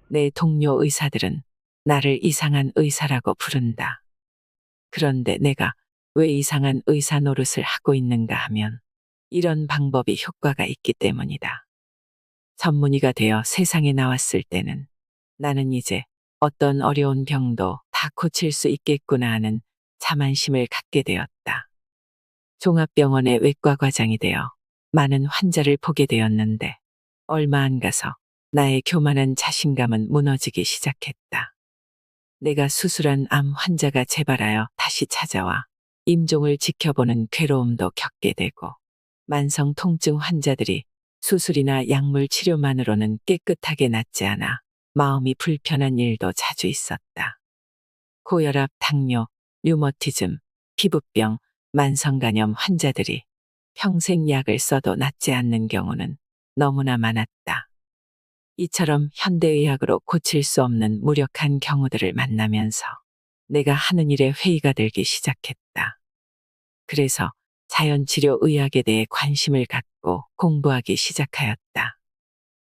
내 동료 의사들은 나를 이상한 의사라고 부른다. 그런데 내가 왜 이상한 의사 노릇을 하고 있는가 하면 이런 방법이 효과가 있기 때문이다. 전문의가 되어 세상에 나왔을 때는 나는 이제 어떤 어려운 병도 다 고칠 수 있겠구나 하는 자만심을 갖게 되었다. 종합병원의 외과 과장이 되어 많은 환자를 보게 되었는데 얼마 안 가서 나의 교만한 자신감은 무너지기 시작했다. 내가 수술한 암 환자가 재발하여 다시 찾아와 임종을 지켜보는 괴로움도 겪게 되고 만성 통증 환자들이 수술이나 약물 치료만으로는 깨끗하게 낫지 않아 마음이 불편한 일도 자주 있었다. 고혈압, 당뇨, 류머티즘, 피부병, 만성간염 환자들이 평생 약을 써도 낫지 않는 경우는 너무나 많았다. 이처럼 현대의학으로 고칠 수 없는 무력한 경우들을 만나면서 내가 하는 일에 회의가 들기 시작했다. 그래서 자연치료의학에 대해 관심을 갖고 공부하기 시작하였다.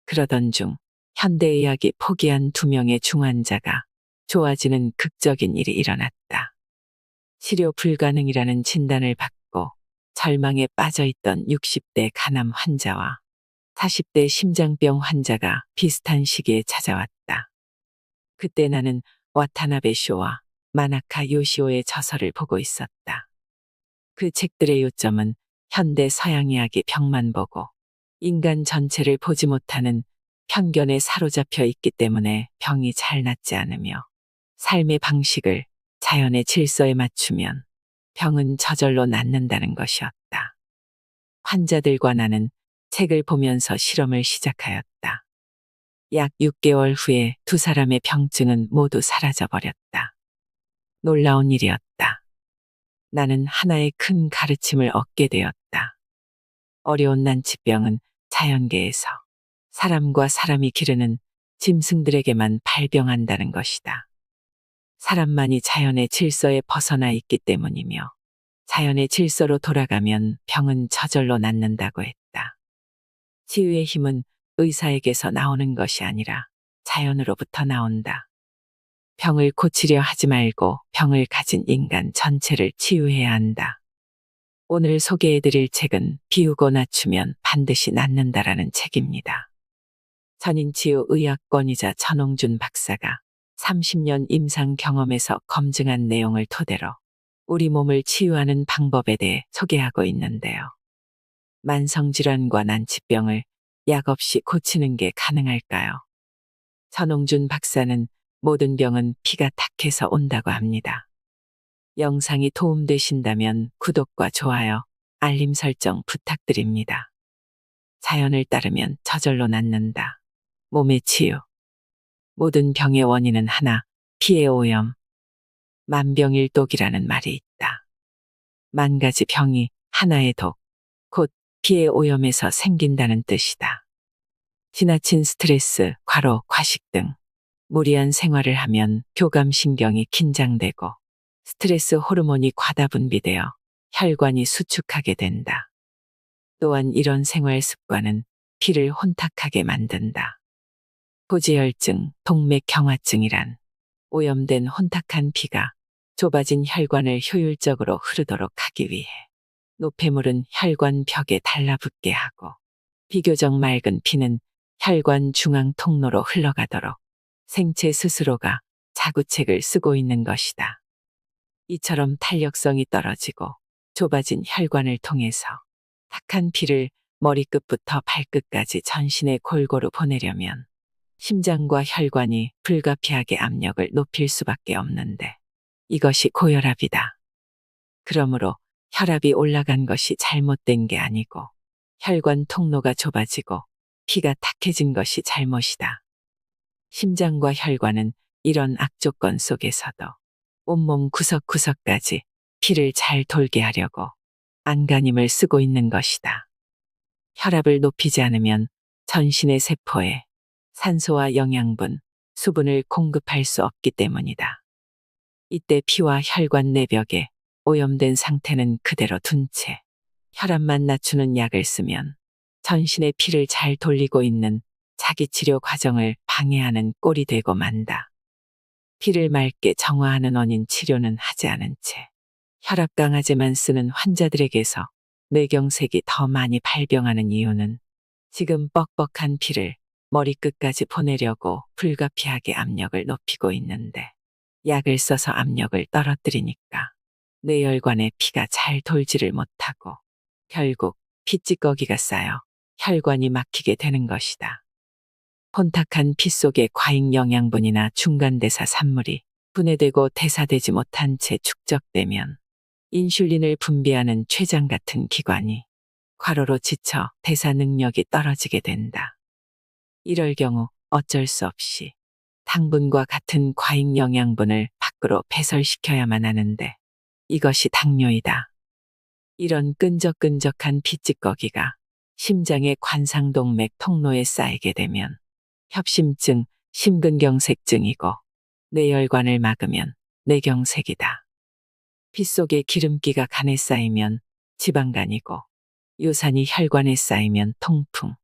그러던 중 현대의학이 포기한 2명의 중환자가 좋아지는 극적인 일이 일어났다. 치료 불가능이라는 진단을 받고 절망에 빠져있던 60대 간암 환자와 40대 심장병 환자가 비슷한 시기에 찾아왔다. 그때 나는 와타나베 쇼와 마나카 요시오의 저서를 보고 있었다. 그 책들의 요점은 현대 서양의학이 병만 보고 인간 전체를 보지 못하는 편견에 사로잡혀 있기 때문에 병이 잘 낫지 않으며 삶의 방식을 자연의 질서에 맞추면 병은 저절로 낫는다는 것이었다. 환자들과 나는 책을 보면서 실험을 시작하였다. 약 6개월 후에 2사람의 병증은 모두 사라져버렸다. 놀라운 일이었다. 나는 하나의 큰 가르침을 얻게 되었다. 어려운 난치병은 자연계에서 사람과 사람이 기르는 짐승들에게만 발병한다는 것이다. 사람만이 자연의 질서에 벗어나 있기 때문이며 자연의 질서로 돌아가면 병은 저절로 낫는다고 했다. 치유의 힘은 의사에게서 나오는 것이 아니라 자연으로부터 나온다. 병을 고치려 하지 말고 병을 가진 인간 전체를 치유해야 한다. 오늘 소개해드릴 책은 비우고 낮추면 반드시 낫는다라는 책입니다. 전인치유의학권이자 전홍준 박사가 30년 임상 경험에서 검증한 내용을 토대로 우리 몸을 치유하는 방법에 대해 소개하고 있는데요. 만성질환과 난치병을 약 없이 고치는 게 가능할까요? 전홍준 박사는 모든 병은 피가 탁해서 온다고 합니다. 영상이 도움되신다면 구독과 좋아요, 알림 설정 부탁드립니다. 자연을 따르면 저절로 낫는다. 몸의 치유. 모든 병의 원인은 하나, 피의 오염. 만병일독이라는 말이 있다. 10,000가지 병이 하나의 독, 곧 피의 오염에서 생긴다는 뜻이다. 지나친 스트레스, 과로, 과식 등 무리한 생활을 하면 교감신경이 긴장되고 스트레스 호르몬이 과다 분비되어 혈관이 수축하게 된다. 또한 이런 생활 습관은 피를 혼탁하게 만든다. 고지혈증, 동맥경화증이란 오염된 혼탁한 피가 좁아진 혈관을 효율적으로 흐르도록 하기 위해 노폐물은 혈관 벽에 달라붙게 하고 비교적 맑은 피는 혈관 중앙 통로로 흘러가도록 생체 스스로가 자구책을 쓰고 있는 것이다. 이처럼 탄력성이 떨어지고 좁아진 혈관을 통해서 탁한 피를 머리끝부터 발끝까지 전신에 골고루 보내려면 심장과 혈관이 불가피하게 압력을 높일 수밖에 없는데 이것이 고혈압이다. 그러므로 혈압이 올라간 것이 잘못된 게 아니고 혈관 통로가 좁아지고 피가 탁해진 것이 잘못이다. 심장과 혈관은 이런 악조건 속에서도 온몸 구석구석까지 피를 잘 돌게 하려고 안간힘을 쓰고 있는 것이다. 혈압을 높이지 않으면 전신의 세포에 산소와 영양분, 수분을 공급할 수 없기 때문이다. 이때 피와 혈관 내벽에 오염된 상태는 그대로 둔 채 혈압만 낮추는 약을 쓰면 전신의 피를 잘 돌리고 있는 자기 치료 과정을 방해하는 꼴이 되고 만다. 피를 맑게 정화하는 원인 치료는 하지 않은 채 혈압 강아제만 쓰는 환자들에게서 뇌경색이 더 많이 발병하는 이유는 지금 뻑뻑한 피를 머리끝까지 보내려고 불가피하게 압력을 높이고 있는데 약을 써서 압력을 떨어뜨리니까 뇌혈관에 피가 잘 돌지를 못하고 결국 피찌꺼기가 쌓여 혈관이 막히게 되는 것이다. 혼탁한 피 속에 과잉 영양분이나 중간대사 산물이 분해되고 대사되지 못한 채 축적되면 인슐린을 분비하는 췌장 같은 기관이 과로로 지쳐 대사 능력이 떨어지게 된다. 이럴 경우 어쩔 수 없이 당분과 같은 과잉 영양분을 밖으로 배설시켜야만 하는데 이것이 당뇨이다. 이런 끈적끈적한 피찌꺼기가 심장의 관상동맥 통로에 쌓이게 되면 협심증, 심근경색증이고 뇌혈관을 막으면 뇌경색이다. 피 속에 기름기가 간에 쌓이면 지방간이고 요산이 혈관에 쌓이면 통풍,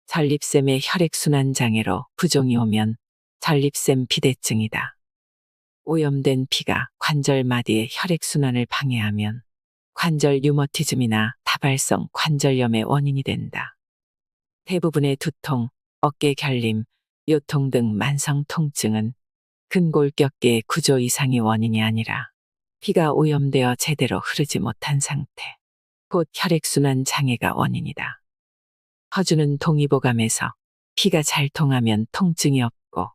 전립샘의 혈액순환 장애로 부종이 오면 전립샘 비대증이다. 오염된 피가 관절 마디의 혈액순환을 방해하면 관절 류머티즘이나 다발성 관절염의 원인이 된다. 대부분의 두통, 어깨 결림, 요통 등 만성 통증은 근골격계의 구조 이상이 원인이 아니라 피가 오염되어 제대로 흐르지 못한 상태, 곧 혈액순환 장애가 원인이다. 허주는 동의보감에서 피가 잘 통하면 통증이 없고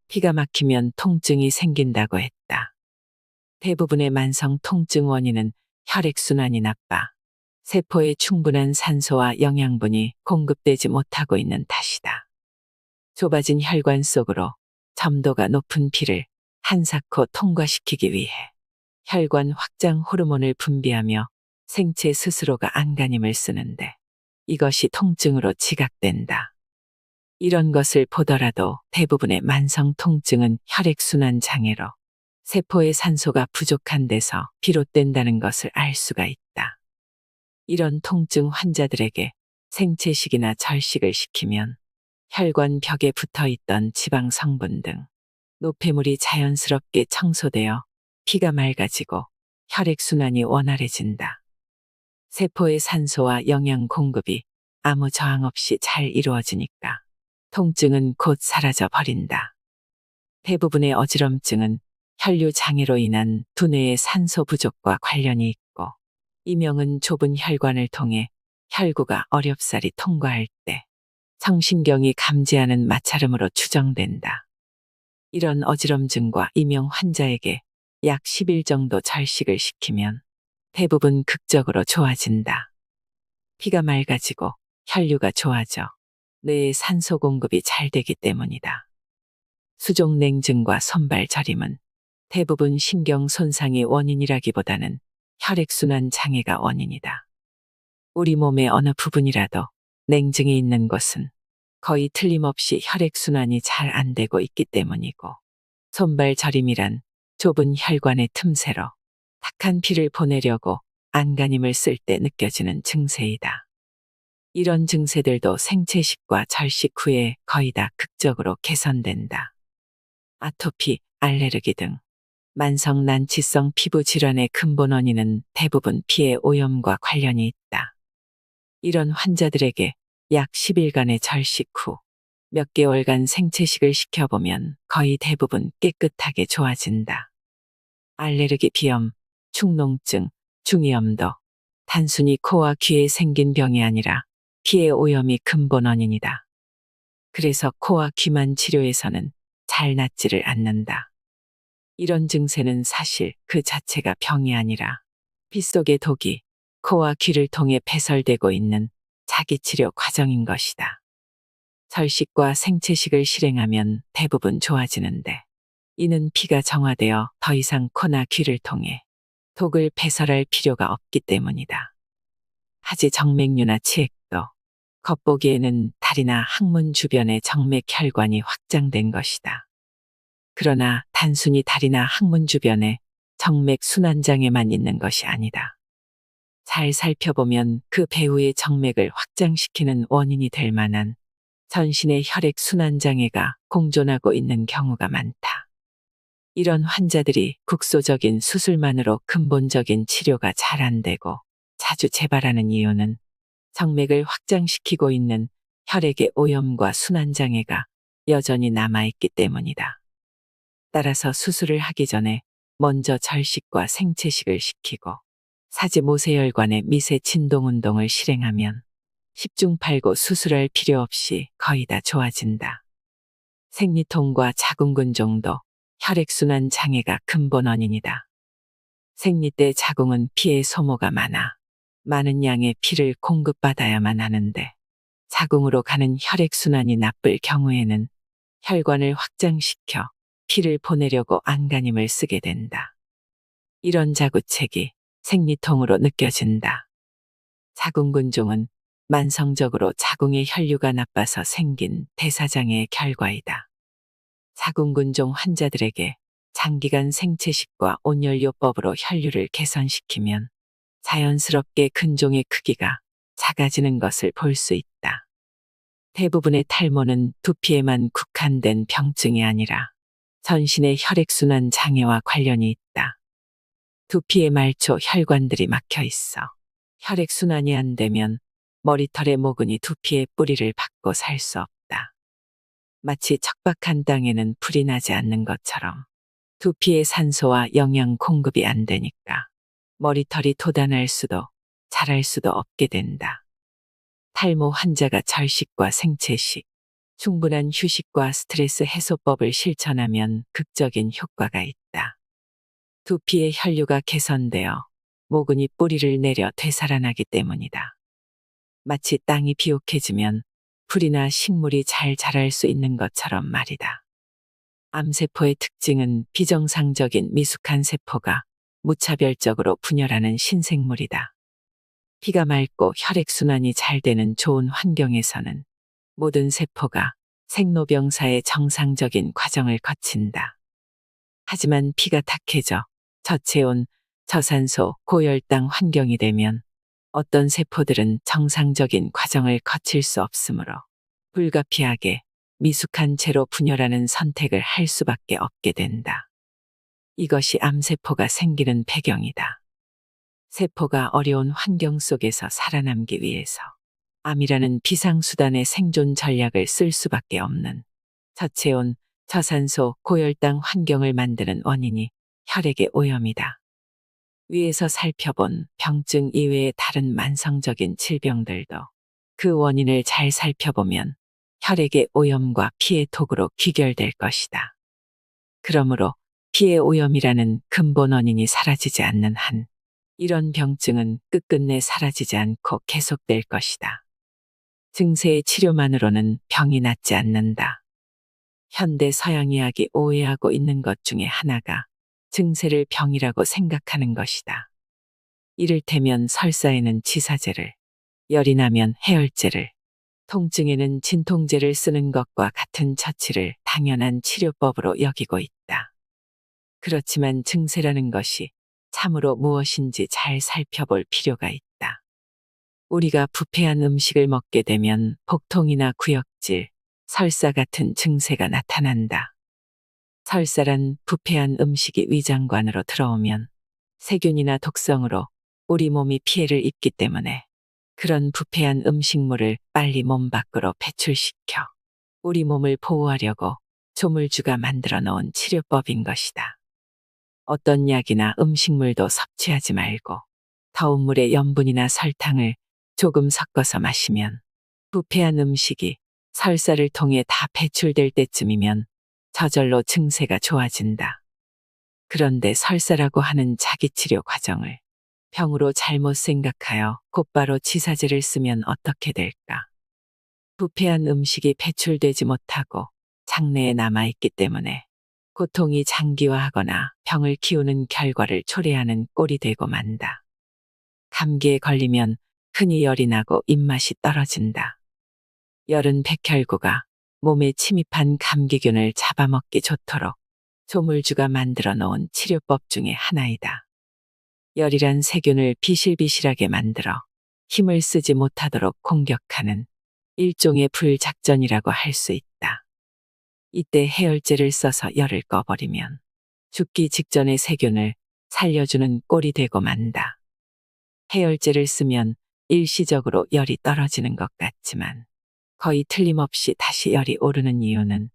피가 막히면 통증이 생긴다고 했다. 대부분의 만성 통증 원인은 혈액순환이 나빠 세포에 충분한 산소와 영양분이 공급되지 못하고 있는 탓이다. 좁아진 혈관 속으로 점도가 높은 피를 한사코 통과시키기 위해 혈관 확장 호르몬을 분비하며 생체 스스로가 안간힘을 쓰는데 이것이 통증으로 지각된다. 이런 것을 보더라도 대부분의 만성 통증은 혈액순환 장애로 세포의 산소가 부족한 데서 비롯된다는 것을 알 수가 있다. 이런 통증 환자들에게 생채식이나 절식을 시키면 혈관 벽에 붙어 있던 지방 성분 등 노폐물이 자연스럽게 청소되어 피가 맑아지고 혈액순환이 원활해진다. 세포의 산소와 영양 공급이 아무 저항 없이 잘 이루어지니까 통증은 곧 사라져 버린다. 대부분의 어지럼증은 혈류 장애로 인한 두뇌의 산소 부족과 관련이 있고 이명은 좁은 혈관을 통해 혈구가 어렵사리 통과할 때 성신경이 감지하는 마찰음으로 추정된다. 이런 어지럼증과 이명 환자에게 약 10일 정도 절식을 시키면 대부분 극적으로 좋아진다. 피가 맑아지고 혈류가 좋아져 뇌의 산소 공급이 잘 되기 때문이다. 수족냉증과 손발 저림은 대부분 신경 손상이 원인이라기보다는 혈액순환 장애가 원인이다. 우리 몸의 어느 부분이라도 냉증이 있는 곳은 거의 틀림없이 혈액순환이 잘 안 되고 있기 때문이고 손발 저림이란 좁은 혈관의 틈새로 탁한 피를 보내려고 안간힘을 쓸 때 느껴지는 증세이다. 이런 증세들도 생채식과 절식 후에 거의 다 극적으로 개선된다. 아토피, 알레르기 등 만성 난치성 피부 질환의 근본 원인은 대부분 피의 오염과 관련이 있다. 이런 환자들에게 약 10일간의 절식 후 몇 개월간 생채식을 시켜보면 거의 대부분 깨끗하게 좋아진다. 알레르기 비염, 축농증, 중이염도 단순히 코와 귀에 생긴 병이 아니라 피의 오염이 근본 원인이다. 그래서 코와 귀만 치료해서는 잘 낫지를 않는다. 이런 증세는 사실 그 자체가 병이 아니라 피 속의 독이 코와 귀를 통해 배설되고 있는 자기치료 과정인 것이다. 절식과 생채식을 실행하면 대부분 좋아지는데 이는 피가 정화되어 더 이상 코나 귀를 통해 독을 배설할 필요가 없기 때문이다. 하지 정맥류나 치액도 겉보기에는 다리나 항문 주변의 정맥 혈관이 확장된 것이다. 그러나 단순히 다리나 항문 주변에 정맥 순환장애만 있는 것이 아니다. 잘 살펴보면 그 배후의 정맥을 확장시키는 원인이 될 만한 전신의 혈액순환 장애가 공존하고 있는 경우가 많다. 이런 환자들이 국소적인 수술만으로 근본적인 치료가 잘 안 되고 자주 재발하는 이유는 정맥을 확장시키고 있는 혈액의 오염과 순환장애가 여전히 남아있기 때문이다. 따라서 수술을 하기 전에 먼저 절식과 생채식을 시키고 사지모세혈관의 미세 진동 운동을 실행하면 10중 8구 수술할 필요 없이 거의 다 좋아진다. 생리통과 자궁근종도 혈액순환 장애가 근본 원인이다. 생리 때 자궁은 피의 소모가 많아 많은 양의 피를 공급받아야만 하는데 자궁으로 가는 혈액순환이 나쁠 경우에는 혈관을 확장시켜 피를 보내려고 안간힘을 쓰게 된다. 이런 자구책이 생리통으로 느껴진다. 자궁근종은 만성적으로 자궁의 혈류가 나빠서 생긴 대사장애의 결과이다. 자궁근종 환자들에게 장기간 생채식과 온연료법으로 혈류를 개선시키면 자연스럽게 근종의 크기가 작아지는 것을 볼 수 있다. 대부분의 탈모는 두피에만 국한된 병증이 아니라 전신의 혈액순환 장애와 관련이 있다. 두피의 말초 혈관들이 막혀 있어 혈액순환이 안 되면 머리털의 모근이 두피의 뿌리를 받고 살 수 없다. 마치 척박한 땅에는 풀이 나지 않는 것처럼 두피의 산소와 영양 공급이 안 되니까 머리털이 돋아날 수도 자랄 수도 없게 된다. 탈모 환자가 절식과 생채식, 충분한 휴식과 스트레스 해소법을 실천하면 극적인 효과가 있다. 두피의 혈류가 개선되어 모근이 뿌리를 내려 되살아나기 때문이다. 마치 땅이 비옥해지면 풀이나 식물이 잘 자랄 수 있는 것처럼 말이다. 암세포의 특징은 비정상적인 미숙한 세포가 무차별적으로 분열하는 신생물이다. 피가 맑고 혈액순환이 잘 되는 좋은 환경에서는 모든 세포가 생로병사의 정상적인 과정을 거친다. 하지만 피가 탁해져 저체온, 저산소, 고혈당 환경이 되면 어떤 세포들은 정상적인 과정을 거칠 수 없으므로 불가피하게 미숙한 채로 분열하는 선택을 할 수밖에 없게 된다. 이것이 암세포가 생기는 배경이다. 세포가 어려운 환경 속에서 살아남기 위해서 암이라는 비상수단의 생존 전략을 쓸 수밖에 없는 저체온, 저산소, 고혈당 환경을 만드는 원인이 혈액의 오염이다. 위에서 살펴본 병증 이외의 다른 만성적인 질병들도 그 원인을 잘 살펴보면 혈액의 오염과 피의 독으로 귀결될 것이다. 그러므로 피의 오염이라는 근본 원인이 사라지지 않는 한 이런 병증은 끝끝내 사라지지 않고 계속될 것이다. 증세의 치료만으로는 병이 낫지 않는다. 현대 서양의학이 오해하고 있는 것 중에 하나가 증세를 병이라고 생각하는 것이다. 이를테면 설사에는 치사제를, 열이 나면 해열제를, 통증에는 진통제를 쓰는 것과 같은 처치를 당연한 치료법으로 여기고 있다. 그렇지만 증세라는 것이 참으로 무엇인지 잘 살펴볼 필요가 있다. 우리가 부패한 음식을 먹게 되면 복통이나 구역질, 설사 같은 증세가 나타난다. 설사란 부패한 음식이 위장관으로 들어오면 세균이나 독성으로 우리 몸이 피해를 입기 때문에 그런 부패한 음식물을 빨리 몸 밖으로 배출시켜 우리 몸을 보호하려고 조물주가 만들어 놓은 치료법인 것이다. 어떤 약이나 음식물도 섭취하지 말고 더운 물에 염분이나 설탕을 조금 섞어서 마시면 부패한 음식이 설사를 통해 다 배출될 때쯤이면 저절로 증세가 좋아진다. 그런데 설사라고 하는 자기치료 과정을 병으로 잘못 생각하여 곧바로 치사제를 쓰면 어떻게 될까? 부패한 음식이 배출되지 못하고 장내에 남아있기 때문에 고통이 장기화하거나 병을 키우는 결과를 초래하는 꼴이 되고 만다. 감기에 걸리면 흔히 열이 나고 입맛이 떨어진다. 열은 백혈구가 몸에 침입한 감기균을 잡아먹기 좋도록 조물주가 만들어 놓은 치료법 중에 하나이다. 열이란 세균을 비실비실하게 만들어 힘을 쓰지 못하도록 공격하는 일종의 불작전이라고 할 수 있다. 이때 해열제를 써서 열을 꺼버리면 죽기 직전의 세균을 살려주는 꼴이 되고 만다. 해열제를 쓰면 일시적으로 열이 떨어지는 것 같지만 거의 틀림없이 다시 열이 오르는 이유는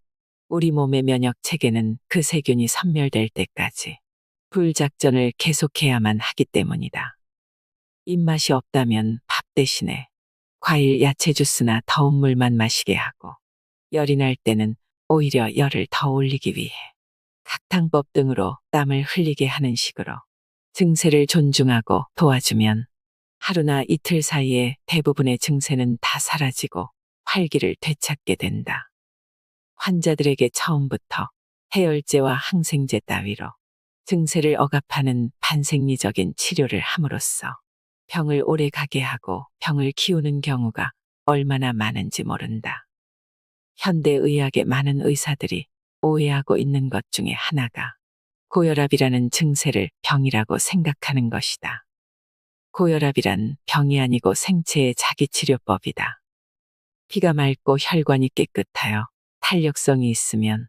우리 몸의 면역 체계는 그 세균이 섬멸될 때까지 불작전을 계속해야만 하기 때문이다. 입맛이 없다면 밥 대신에 과일, 야채 주스나 더운 물만 마시게 하고 열이 날 때는 오히려 열을 더 올리기 위해 각탕법 등으로 땀을 흘리게 하는 식으로 증세를 존중하고 도와주면 하루나 이틀 사이에 대부분의 증세는 다 사라지고 활기를 되찾게 된다. 환자들에게 처음부터 해열제와 항생제 따위로 증세를 억압하는 반생리적인 치료를 함으로써 병을 오래 가게 하고 병을 키우는 경우가 얼마나 많은지 모른다. 현대의학의 많은 의사들이 오해하고 있는 것 중에 하나가 고혈압이라는 증세를 병이라고 생각하는 것이다. 고혈압이란 병이 아니고 생체의 자기치료법이다. 피가 맑고 혈관이 깨끗하여 탄력성이 있으면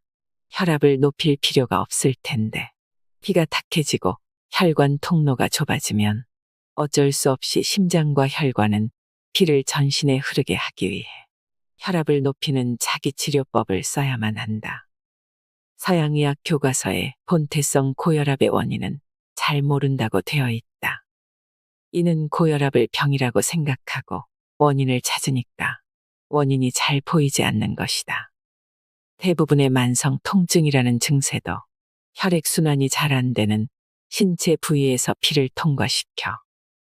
혈압을 높일 필요가 없을 텐데 피가 탁해지고 혈관 통로가 좁아지면 어쩔 수 없이 심장과 혈관은 피를 전신에 흐르게 하기 위해 혈압을 높이는 자기치료법을 써야만 한다. 서양의학 교과서에 본태성 고혈압의 원인은 잘 모른다고 되어 있다. 이는 고혈압을 병이라고 생각하고 원인을 찾으니까 원인이 잘 보이지 않는 것이다. 대부분의 만성 통증이라는 증세도 혈액순환이 잘 안 되는 신체 부위에서 피를 통과시켜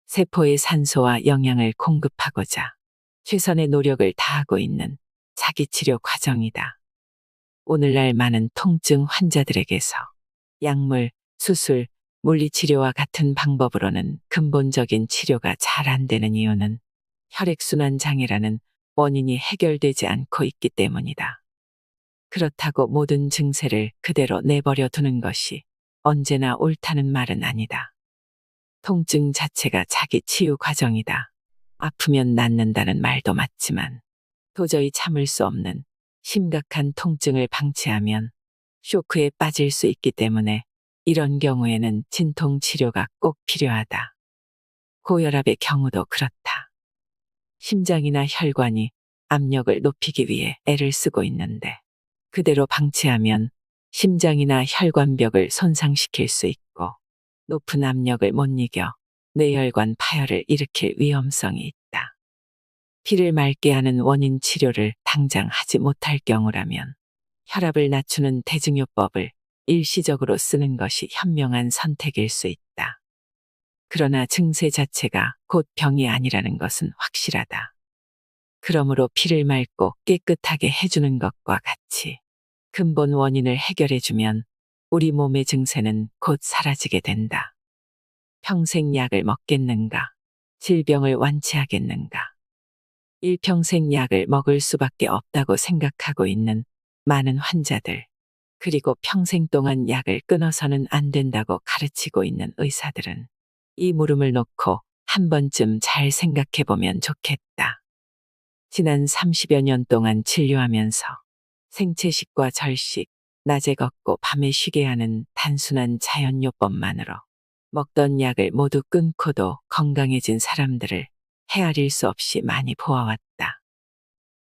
세포에 산소와 영양을 공급하고자 최선의 노력을 다하고 있는 자기치료 과정이다. 오늘날 많은 통증 환자들에게서 약물, 수술, 물리치료와 같은 방법으로는 근본적인 치료가 잘 안 되는 이유는 혈액순환 장애라는 원인이 해결되지 않고 있기 때문이다. 그렇다고 모든 증세를 그대로 내버려 두는 것이 언제나 옳다는 말은 아니다. 통증 자체가 자기 치유 과정이다. 아프면 낫는다는 말도 맞지만 도저히 참을 수 없는 심각한 통증을 방치하면 쇼크에 빠질 수 있기 때문에 이런 경우에는 진통 치료가 꼭 필요하다. 고혈압의 경우도 그렇다. 심장이나 혈관이 압력을 높이기 위해 애를 쓰고 있는데 그대로 방치하면 심장이나 혈관벽을 손상시킬 수 있고 높은 압력을 못 이겨 뇌혈관 파열을 일으킬 위험성이 있다. 피를 맑게 하는 원인 치료를 당장 하지 못할 경우라면 혈압을 낮추는 대증요법을 일시적으로 쓰는 것이 현명한 선택일 수 있다. 그러나 증세 자체가 곧 병이 아니라는 것은 확실하다. 그러므로 피를 맑고 깨끗하게 해주는 것과 같이 근본 원인을 해결해주면 우리 몸의 증세는 곧 사라지게 된다. 평생 약을 먹겠는가? 질병을 완치하겠는가? 일평생 약을 먹을 수밖에 없다고 생각하고 있는 많은 환자들, 그리고 평생 동안 약을 끊어서는 안 된다고 가르치고 있는 의사들은 이 물음을 놓고 한 번쯤 잘 생각해 보면 좋겠다. 지난 30여 년 동안 진료하면서 생채식과 절식, 낮에 걷고 밤에 쉬게 하는 단순한 자연요법만으로 먹던 약을 모두 끊고도 건강해진 사람들을 헤아릴 수 없이 많이 보아왔다.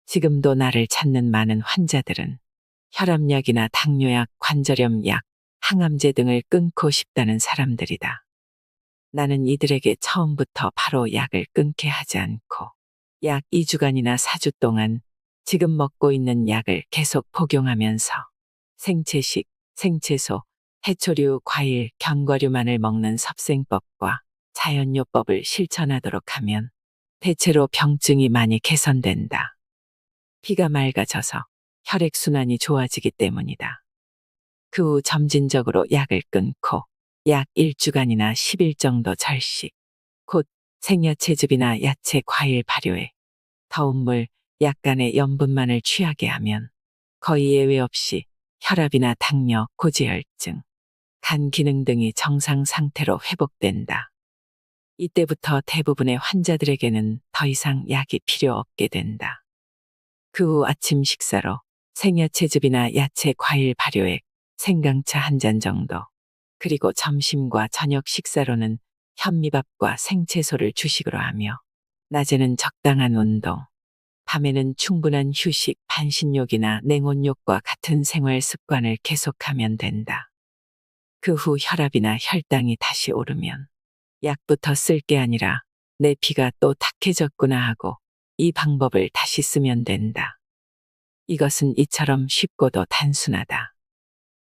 지금도 나를 찾는 많은 환자들은 혈압약이나 당뇨약, 관절염 약, 항암제 등을 끊고 싶다는 사람들이다. 나는 이들에게 처음부터 바로 약을 끊게 하지 않고 약 2주간이나 4주 동안 지금 먹고 있는 약을 계속 복용하면서 생채식, 생채소, 해초류, 과일, 견과류만을 먹는 섭생법과 자연요법을 실천하도록 하면 대체로 병증이 많이 개선된다. 피가 맑아져서 혈액순환이 좋아지기 때문이다. 그 후 점진적으로 약을 끊고 약 1주간이나 10일 정도 절식, 곧 생야채즙이나 야채, 과일 발효에 더운 물, 약간의 염분만을 취하게 하면 거의 예외 없이 혈압이나 당뇨, 고지혈증, 간 기능 등이 정상 상태로 회복된다. 이때부터 대부분의 환자들에게는 더 이상 약이 필요 없게 된다. 그 후 아침 식사로 생야채즙이나 야채 과일 발효액, 생강차 한 잔 정도. 그리고 점심과 저녁 식사로는 현미밥과 생채소를 주식으로 하며 낮에는 적당한 운동, 밤에는 충분한 휴식, 반신욕이나 냉온욕과 같은 생활 습관을 계속하면 된다. 그 후 혈압이나 혈당이 다시 오르면 약부터 쓸 게 아니라 내 피가 또 탁해졌구나 하고 이 방법을 다시 쓰면 된다. 이것은 이처럼 쉽고도 단순하다.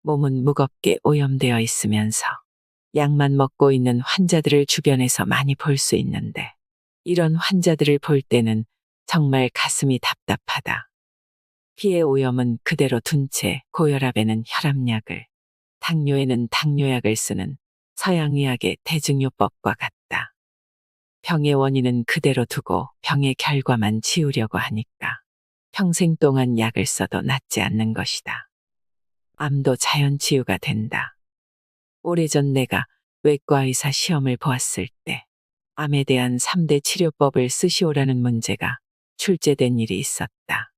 몸은 무겁게 오염되어 있으면서 약만 먹고 있는 환자들을 주변에서 많이 볼 수 있는데 이런 환자들을 볼 때는 정말 가슴이 답답하다. 피의 오염은 그대로 둔 채 고혈압에는 혈압약을, 당뇨에는 당뇨약을 쓰는 서양의학의 대증요법과 같다. 병의 원인은 그대로 두고 병의 결과만 지우려고 하니까 평생 동안 약을 써도 낫지 않는 것이다. 암도 자연 치유가 된다. 오래전 내가 외과의사 시험을 보았을 때 암에 대한 3대 치료법을 쓰시오라는 문제가 출제된 일이 있었다.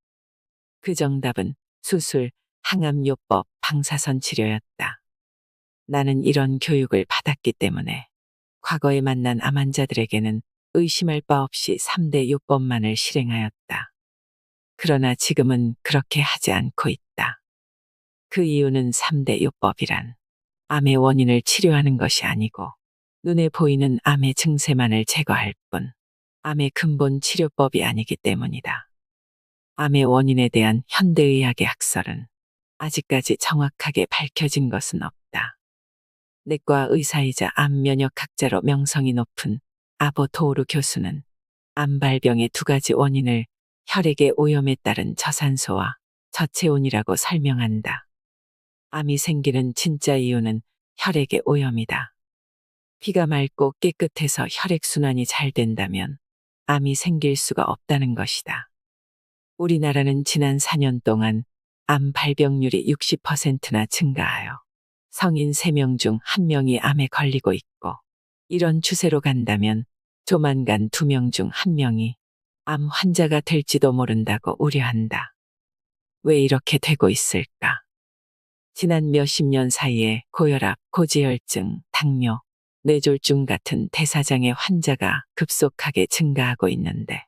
그 정답은 수술, 항암요법, 방사선 치료였다. 나는 이런 교육을 받았기 때문에 과거에 만난 암 환자들에게는 의심할 바 없이 3대 요법만을 실행하였다. 그러나 지금은 그렇게 하지 않고 있다. 그 이유는 3대 요법이란 암의 원인을 치료하는 것이 아니고 눈에 보이는 암의 증세만을 제거할 뿐 암의 근본 치료법이 아니기 때문이다. 암의 원인에 대한 현대의학의 학설은 아직까지 정확하게 밝혀진 것은 없다. 내과 의사이자 암 면역학자로 명성이 높은 아보 토오루 교수는 암 발병의 두 가지 원인을 혈액의 오염에 따른 저산소와 저체온이라고 설명한다. 암이 생기는 진짜 이유는 혈액의 오염이다. 피가 맑고 깨끗해서 혈액순환이 잘 된다면 암이 생길 수가 없다는 것이다. 우리나라는 지난 4년 동안 암 발병률이 60%나 증가하여 성인 3명 중 1명이 암에 걸리고 있고 이런 추세로 간다면 조만간 2명 중 1명이 암 환자가 될지도 모른다고 우려한다. 왜 이렇게 되고 있을까? 지난 몇십 년 사이에 고혈압, 고지혈증, 당뇨, 뇌졸중 같은 대사장애 환자가 급속하게 증가하고 있는데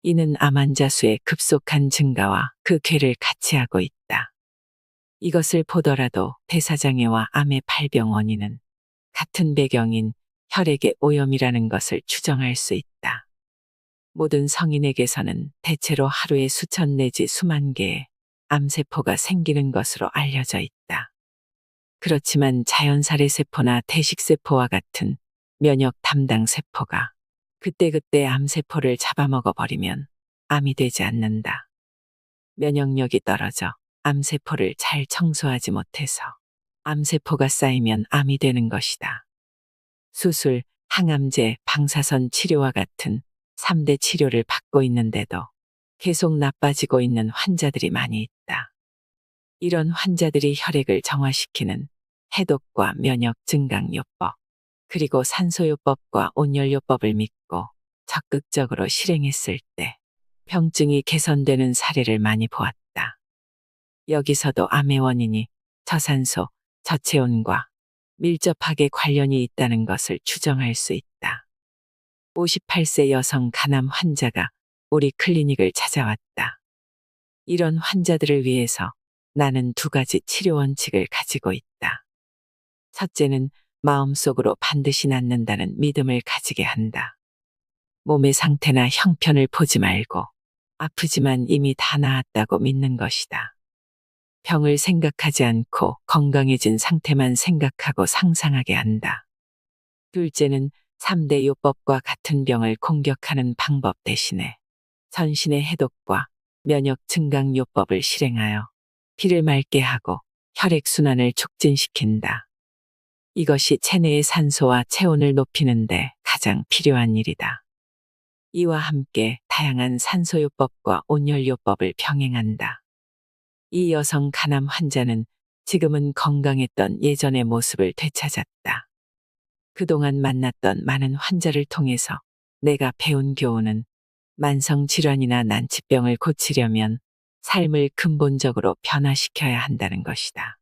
이는 암 환자 수의 급속한 증가와 그 궤를 같이 하고 있다. 이것을 보더라도 대사장애와 암의 발병 원인은 같은 배경인 혈액의 오염이라는 것을 추정할 수 있다. 모든 성인에게서는 대체로 하루에 수천 내지 수만 개의 암세포가 생기는 것으로 알려져 있다. 그렇지만 자연살해세포나 대식세포와 같은 면역 담당 세포가 그때그때 암세포를 잡아먹어 버리면 암이 되지 않는다. 면역력이 떨어져 암세포를 잘 청소하지 못해서 암세포가 쌓이면 암이 되는 것이다. 수술, 항암제, 방사선 치료와 같은 3대 치료를 받고 있는데도 계속 나빠지고 있는 환자들이 많이 있다. 이런 환자들이 혈액을 정화시키는 해독과 면역 증강요법, 그리고 산소요법과 온열요법을 믿고 적극적으로 실행했을 때 병증이 개선되는 사례를 많이 보았다. 여기서도 암의 원인이 저산소, 저체온과 밀접하게 관련이 있다는 것을 추정할 수 있다. 58세 여성 간암 환자가 우리 클리닉을 찾아왔다. 이런 환자들을 위해서 나는 두 가지 치료 원칙을 가지고 있다. 첫째는 마음속으로 반드시 낫는다는 믿음을 가지게 한다. 몸의 상태나 형편을 보지 말고 아프지만 이미 다 나았다고 믿는 것이다. 병을 생각하지 않고 건강해진 상태만 생각하고 상상하게 한다. 둘째는 3대 요법과 같은 병을 공격하는 방법 대신에 전신의 해독과 면역 증강 요법을 실행하여 피를 맑게 하고 혈액순환을 촉진시킨다. 이것이 체내의 산소와 체온을 높이는데 가장 필요한 일이다. 이와 함께 다양한 산소요법과 온열요법을 병행한다. 이 여성 간암 환자는 지금은 건강했던 예전의 모습을 되찾았다. 그동안 만났던 많은 환자를 통해서 내가 배운 교훈은 만성질환이나 난치병을 고치려면 삶을 근본적으로 변화시켜야 한다는 것이다.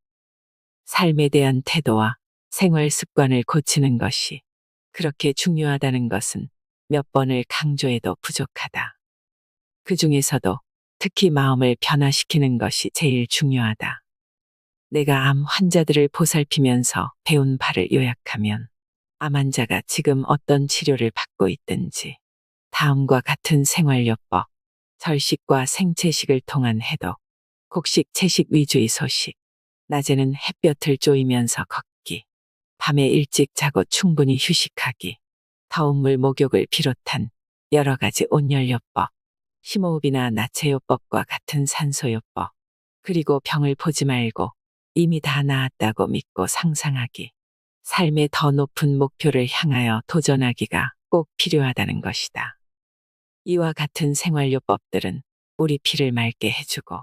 삶에 대한 태도와 생활 습관을 고치는 것이 그렇게 중요하다는 것은 몇 번을 강조해도 부족하다. 그 중에서도 특히 마음을 변화시키는 것이 제일 중요하다. 내가 암 환자들을 보살피면서 배운 바를 요약하면 암 환자가 지금 어떤 치료를 받고 있든지 다음과 같은 생활요법, 절식과 생채식을 통한 해독, 곡식 채식 위주의 소식, 낮에는 햇볕을 쬐이면서 걷기, 밤에 일찍 자고 충분히 휴식하기, 더운 물 목욕을 비롯한 여러 가지 온열요법, 심호흡이나 나체요법과 같은 산소요법, 그리고 병을 보지 말고 이미 다 나았다고 믿고 상상하기, 삶의 더 높은 목표를 향하여 도전하기가 꼭 필요하다는 것이다. 이와 같은 생활요법들은 우리 피를 맑게 해주고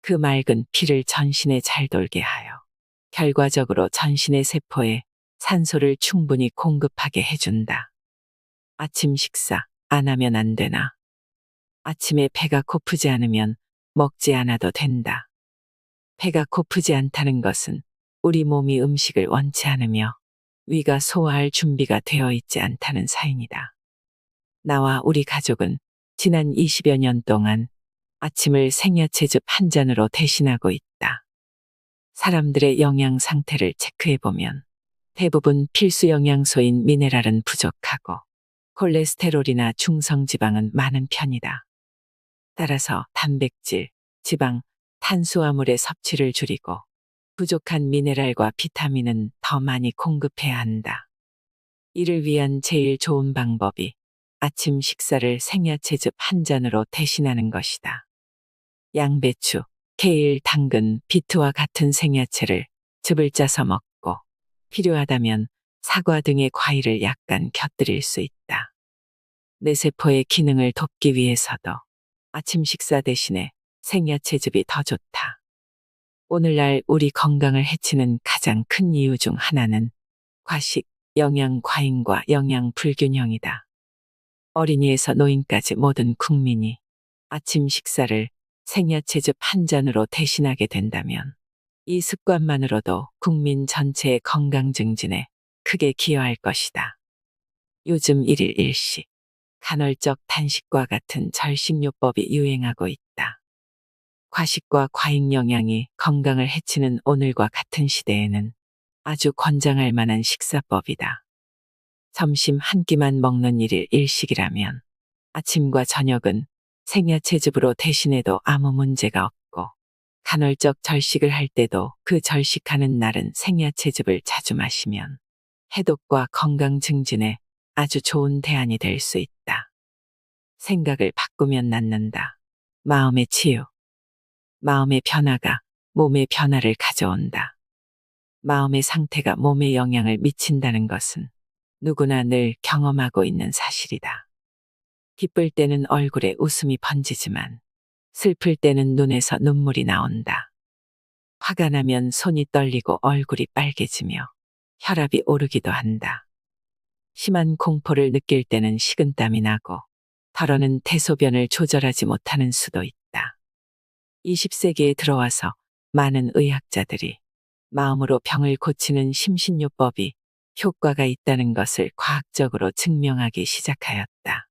그 맑은 피를 전신에 잘 돌게 하여 결과적으로 전신의 세포에 산소를 충분히 공급하게 해준다. 아침 식사 안 하면 안 되나? 아침에 배가 고프지 않으면 먹지 않아도 된다. 배가 고프지 않다는 것은 우리 몸이 음식을 원치 않으며 위가 소화할 준비가 되어 있지 않다는 사인이다. 나와 우리 가족은 지난 20여 년 동안 아침을 생야채즙 한 잔으로 대신하고 있다. 사람들의 영양 상태를 체크해보면 대부분 필수 영양소인 미네랄은 부족하고 콜레스테롤이나 중성지방은 많은 편이다. 따라서 단백질, 지방, 탄수화물의 섭취를 줄이고 부족한 미네랄과 비타민은 더 많이 공급해야 한다. 이를 위한 제일 좋은 방법이 아침 식사를 생야채즙 한 잔으로 대신하는 것이다. 양배추, 케일, 당근, 비트와 같은 생야채를 즙을 짜서 먹고 필요하다면 사과 등의 과일을 약간 곁들일 수 있다. 내 세포의 기능을 돕기 위해서도 아침 식사 대신에 생야채즙이 더 좋다. 오늘날 우리 건강을 해치는 가장 큰 이유 중 하나는 과식, 영양 과잉과 영양 불균형이다. 어린이에서 노인까지 모든 국민이 아침 식사를 생야채즙 한 잔으로 대신하게 된다면 이 습관만으로도 국민 전체의 건강 증진에 크게 기여할 것이다. 요즘 일일 일식, 간헐적 단식과 같은 절식요법이 유행하고 있다. 과식과 과잉 영양이 건강을 해치는 오늘과 같은 시대에는 아주 권장할 만한 식사법이다. 점심 한 끼만 먹는 일일 일식이라면 아침과 저녁은 생야채즙으로 대신해도 아무 문제가 없고 간헐적 절식을 할 때도 그 절식하는 날은 생야채즙을 자주 마시면 해독과 건강 증진에 아주 좋은 대안이 될 수 있다. 생각을 바꾸면 낫는다. 마음의 치유. 마음의 변화가 몸의 변화를 가져온다. 마음의 상태가 몸에 영향을 미친다는 것은 누구나 늘 경험하고 있는 사실이다. 기쁠 때는 얼굴에 웃음이 번지지만 슬플 때는 눈에서 눈물이 나온다. 화가 나면 손이 떨리고 얼굴이 빨개지며 혈압이 오르기도 한다. 심한 공포를 느낄 때는 식은땀이 나고 더러는 대소변을 조절하지 못하는 수도 있다. 20세기에 들어와서 많은 의학자들이 마음으로 병을 고치는 심신요법이 효과가 있다는 것을 과학적으로 증명하기 시작하였다.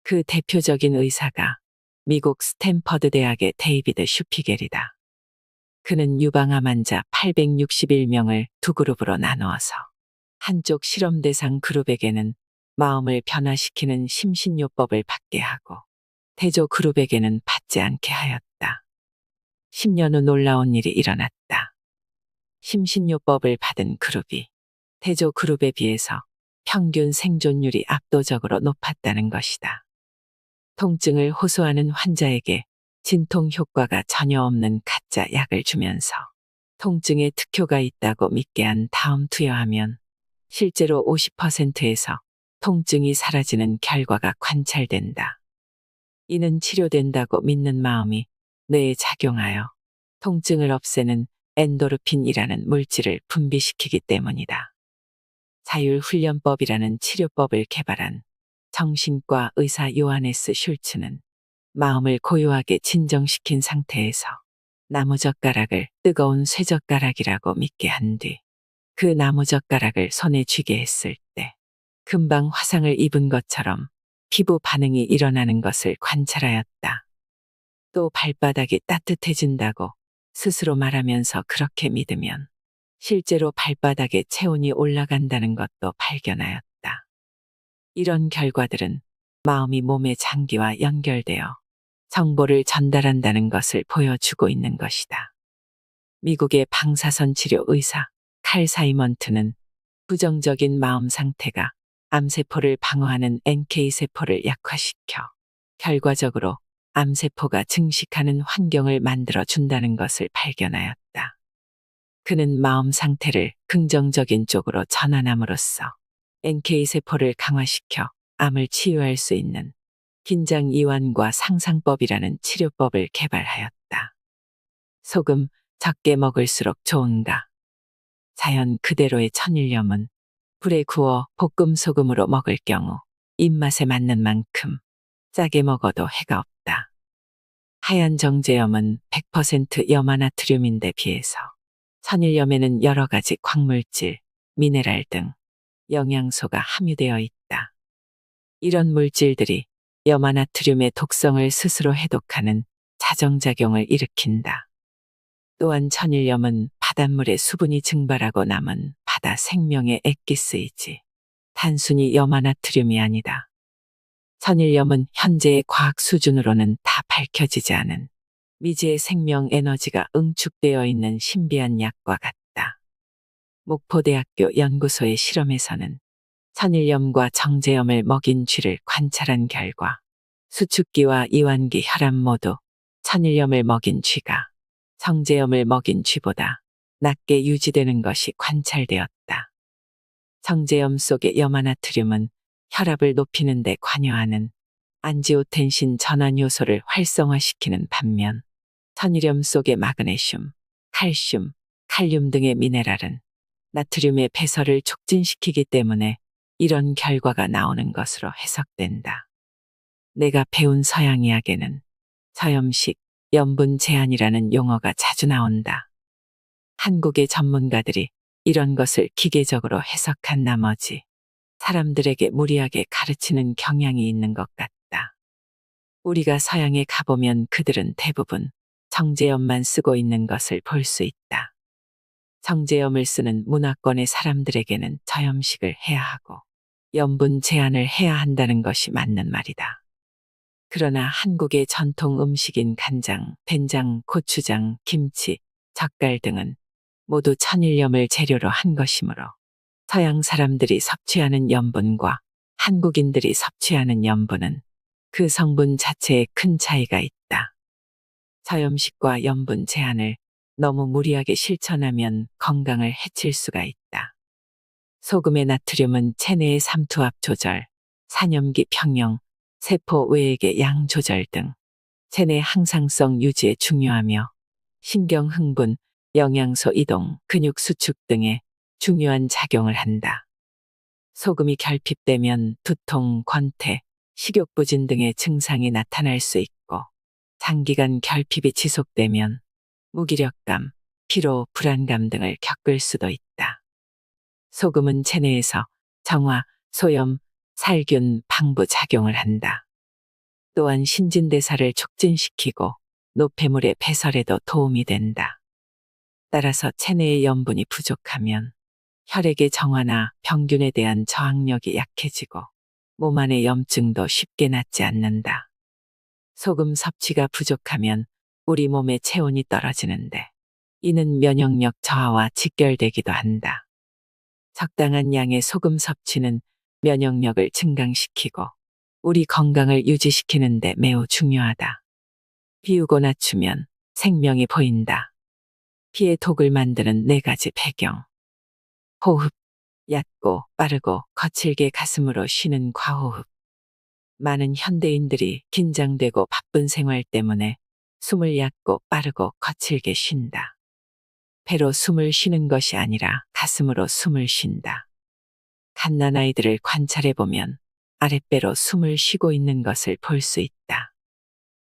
그 대표적인 의사가 미국 스탠퍼드 대학의 데이비드 슈피겔이다. 그는 유방암 환자 861명을 두 그룹으로 나누어서 한쪽 실험 대상 그룹에게는 마음을 변화시키는 심신요법을 받게 하고 대조 그룹에게는 받지 않게 하였다. 10년 후 놀라운 일이 일어났다. 심신요법을 받은 그룹이 대조 그룹에 비해서 평균 생존율이 압도적으로 높았다는 것이다. 통증을 호소하는 환자에게 진통 효과가 전혀 없는 가짜 약을 주면서 통증에 특효가 있다고 믿게 한 다음 투여하면 실제로 50%에서 통증이 사라지는 결과가 관찰된다. 이는 치료된다고 믿는 마음이 뇌에 작용하여 통증을 없애는 엔도르핀이라는 물질을 분비시키기 때문이다. 자율훈련법이라는 치료법을 개발한 정신과 의사 요하네스 슐츠는 마음을 고요하게 진정시킨 상태에서 나무젓가락을 뜨거운 쇠젓가락이라고 믿게 한 뒤 그 나무젓가락을 손에 쥐게 했을 때 금방 화상을 입은 것처럼 피부 반응이 일어나는 것을 관찰하였다. 또 발바닥이 따뜻해진다고 스스로 말하면서 그렇게 믿으면 실제로 발바닥에 체온이 올라간다는 것도 발견하였다. 이런 결과들은 마음이 몸의 장기와 연결되어 정보를 전달한다는 것을 보여주고 있는 것이다. 미국의 방사선 치료 의사 칼 사이먼트는 부정적인 마음 상태가 암세포를 방어하는 NK세포를 약화시켜 결과적으로 암세포가 증식하는 환경을 만들어 준다는 것을 발견하였다. 그는 마음 상태를 긍정적인 쪽으로 전환함으로써 NK세포를 강화시켜 암을 치유할 수 있는 긴장 이완과 상상법이라는 치료법을 개발하였다. 소금 적게 먹을수록 좋은가? 자연 그대로의 천일염은 불에 구워 볶음 소금으로 먹을 경우 입맛에 맞는 만큼 짜게 먹어도 해가 없다. 하얀 정제염은 100% 염화나트륨인데 비해서 천일염에는 여러 가지 광물질, 미네랄 등 영양소가 함유되어 있다. 이런 물질들이 염화나트륨의 독성을 스스로 해독하는 자정작용을 일으킨다. 또한 천일염은 바닷물의 수분이 증발하고 남은 바다 생명의 액기스이지 단순히 염화나트륨이 아니다. 천일염은 현재의 과학 수준으로는 다 밝혀지지 않은 미지의 생명 에너지가 응축되어 있는 신비한 약과 같다. 목포대학교 연구소의 실험에서는 천일염과 정제염을 먹인 쥐를 관찰한 결과 수축기와 이완기 혈압 모두 천일염을 먹인 쥐가 정제염을 먹인 쥐보다 낮게 유지되는 것이 관찰되었다. 정제염 속의 염화나트륨은 혈압을 높이는 데 관여하는 안지오텐신 전환 요소를 활성화시키는 반면 천일염 속의 마그네슘, 칼슘, 칼륨 등의 미네랄은 나트륨의 배설을 촉진시키기 때문에 이런 결과가 나오는 것으로 해석된다. 내가 배운 서양의학에는 저염식, 염분 제한이라는 용어가 자주 나온다. 한국의 전문가들이 이런 것을 기계적으로 해석한 나머지 사람들에게 무리하게 가르치는 경향이 있는 것 같다. 우리가 서양에 가보면 그들은 대부분 정제염만 쓰고 있는 것을 볼 수 있다. 정제염을 쓰는 문화권의 사람들에게는 저염식을 해야 하고 염분 제한을 해야 한다는 것이 맞는 말이다. 그러나 한국의 전통 음식인 간장, 된장, 고추장, 김치, 젓갈 등은 모두 천일염을 재료로 한 것이므로 서양 사람들이 섭취하는 염분과 한국인들이 섭취하는 염분은 그 성분 자체에 큰 차이가 있다. 저염식과 염분 제한을 너무 무리하게 실천하면 건강을 해칠 수가 있다. 소금의 나트륨은 체내의 삼투압 조절, 산염기 평형, 세포 외액의 양 조절 등 체내 항상성 유지에 중요하며 신경 흥분, 영양소 이동, 근육 수축 등에 중요한 작용을 한다. 소금이 결핍되면 두통, 권태, 식욕부진 등의 증상이 나타날 수 있고 장기간 결핍이 지속되면 무기력감, 피로, 불안감 등을 겪을 수도 있다. 소금은 체내에서 정화, 소염, 살균, 방부 작용을 한다. 또한 신진대사를 촉진시키고 노폐물의 배설에도 도움이 된다. 따라서 체내의 염분이 부족하면 혈액의 정화나 병균에 대한 저항력이 약해지고 몸 안의 염증도 쉽게 낫지 않는다. 소금 섭취가 부족하면 우리 몸의 체온이 떨어지는데 이는 면역력 저하와 직결되기도 한다. 적당한 양의 소금 섭취는 면역력을 증강시키고 우리 건강을 유지시키는 데 매우 중요하다. 비우고 낮추면 생명이 보인다. 피의 독을 만드는 4가지 배경. 호흡, 얕고 빠르고 거칠게 가슴으로 쉬는 과호흡. 많은 현대인들이 긴장되고 바쁜 생활 때문에 숨을 얕고 빠르고 거칠게 쉰다. 배로 숨을 쉬는 것이 아니라 가슴으로 숨을 쉰다. 갓난아이들을 관찰해보면 아랫배로 숨을 쉬고 있는 것을 볼 수 있다.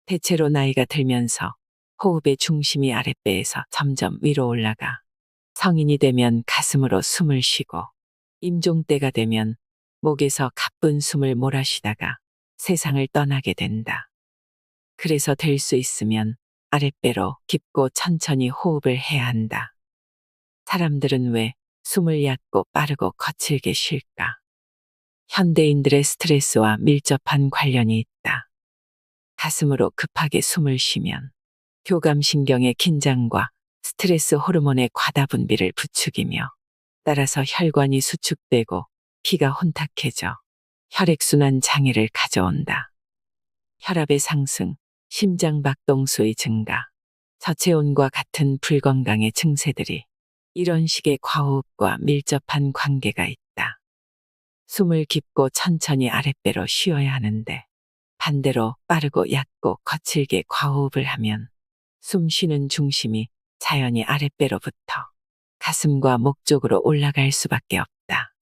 대체로 나이가 들면서 호흡의 중심이 아랫배에서 점점 위로 올라가 성인이 되면 가슴으로 숨을 쉬고 임종 때가 되면 목에서 가쁜 숨을 몰아쉬다가 세상을 떠나게 된다. 그래서 될 수 있으면 아랫배로 깊고 천천히 호흡을 해야 한다. 사람들은 왜 숨을 얕고 빠르고 거칠게 쉴까? 현대인들의 스트레스와 밀접한 관련이 있다. 가슴으로 급하게 숨을 쉬면 교감신경의 긴장과 스트레스 호르몬의 과다 분비를 부추기며 따라서 혈관이 수축되고 피가 혼탁해져 혈액순환 장애를 가져온다. 혈압의 상승, 심장박동수의 증가, 저체온과 같은 불건강의 증세들이 이런 식의 과호흡과 밀접한 관계가 있다. 숨을 깊고 천천히 아랫배로 쉬어야 하는데 반대로 빠르고 얕고 거칠게 과호흡을 하면 숨 쉬는 중심이 자연히 아랫배로부터 가슴과 목 쪽으로 올라갈 수밖에 없다.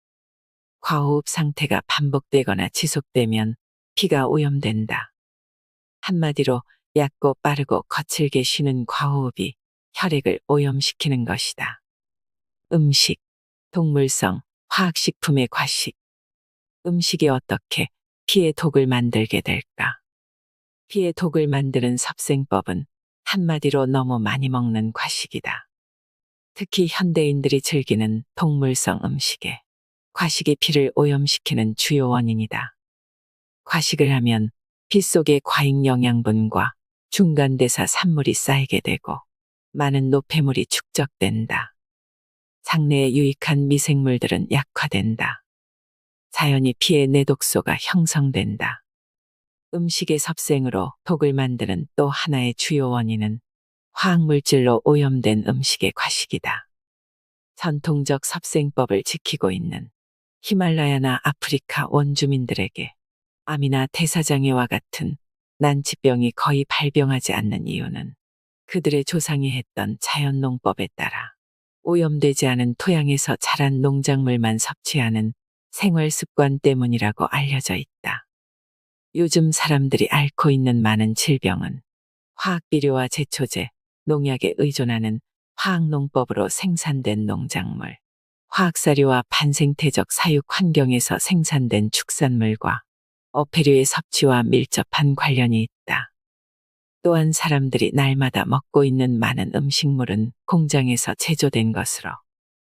과호흡 상태가 반복되거나 지속되면 피가 오염된다. 한마디로 얕고 빠르고 거칠게 쉬는 과호흡이 혈액을 오염시키는 것이다. 음식, 동물성, 화학식품의 과식. 음식이 어떻게 피의 독을 만들게 될까? 피의 독을 만드는 섭생법은 한마디로 너무 많이 먹는 과식이다. 특히 현대인들이 즐기는 동물성 음식에 과식이 피를 오염시키는 주요 원인이다. 과식을 하면 피 속에 과잉 영양분과 중간대사 산물이 쌓이게 되고 많은 노폐물이 축적된다. 장내에 유익한 미생물들은 약화된다. 자연히 피의 내독소가 형성된다. 음식의 섭생으로 독을 만드는 또 하나의 주요 원인은 화학물질로 오염된 음식의 과식이다. 전통적 섭생법을 지키고 있는 히말라야나 아프리카 원주민들에게 암이나 대사장애와 같은 난치병이 거의 발병하지 않는 이유는 그들의 조상이 했던 자연농법에 따라 오염되지 않은 토양에서 자란 농작물만 섭취하는 생활 습관 때문이라고 알려져 있다. 요즘 사람들이 앓고 있는 많은 질병은 화학비료와 제초제, 농약에 의존하는 화학농법으로 생산된 농작물, 화학사료와 반생태적 사육 환경에서 생산된 축산물과 어패류의 섭취와 밀접한 관련이 있다. 또한 사람들이 날마다 먹고 있는 많은 음식물은 공장에서 제조된 것으로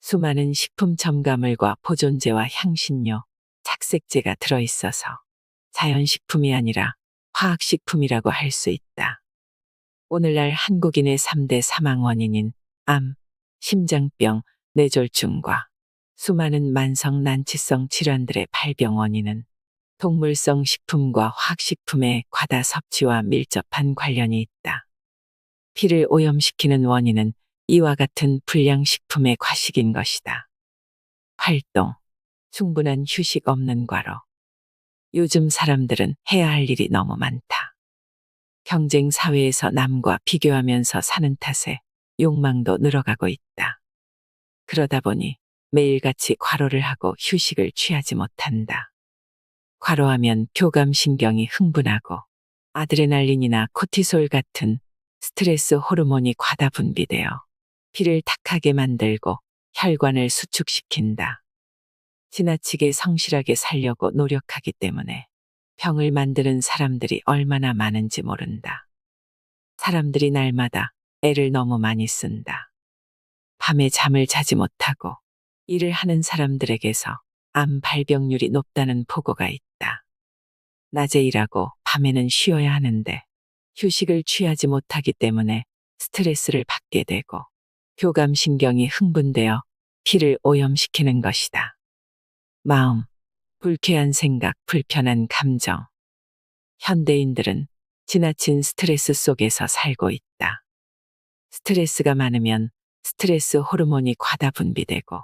수많은 식품 첨가물과 보존제와 향신료, 착색제가 들어있어서 자연식품이 아니라 화학식품이라고 할 수 있다. 오늘날 한국인의 3대 사망 원인인 암, 심장병, 뇌졸중과 수많은 만성 난치성 질환들의 발병 원인은 동물성 식품과 화학식품의 과다 섭취와 밀접한 관련이 있다. 피를 오염시키는 원인은 이와 같은 불량식품의 과식인 것이다. 활동, 충분한 휴식 없는 과로. 요즘 사람들은 해야 할 일이 너무 많다. 경쟁 사회에서 남과 비교하면서 사는 탓에 욕망도 늘어가고 있다. 그러다 보니 매일같이 과로를 하고 휴식을 취하지 못한다. 과로하면 교감신경이 흥분하고 아드레날린이나 코티솔 같은 스트레스 호르몬이 과다 분비되어 피를 탁하게 만들고 혈관을 수축시킨다. 지나치게 성실하게 살려고 노력하기 때문에 병을 만드는 사람들이 얼마나 많은지 모른다. 사람들이 날마다 애를 너무 많이 쓴다. 밤에 잠을 자지 못하고 일을 하는 사람들에게서 암 발병률이 높다는 보고가 있다. 낮에 일하고 밤에는 쉬어야 하는데 휴식을 취하지 못하기 때문에 스트레스를 받게 되고 교감신경이 흥분되어 피를 오염시키는 것이다. 마음, 불쾌한 생각, 불편한 감정. 현대인들은 지나친 스트레스 속에서 살고 있다. 스트레스가 많으면 스트레스 호르몬이 과다 분비되고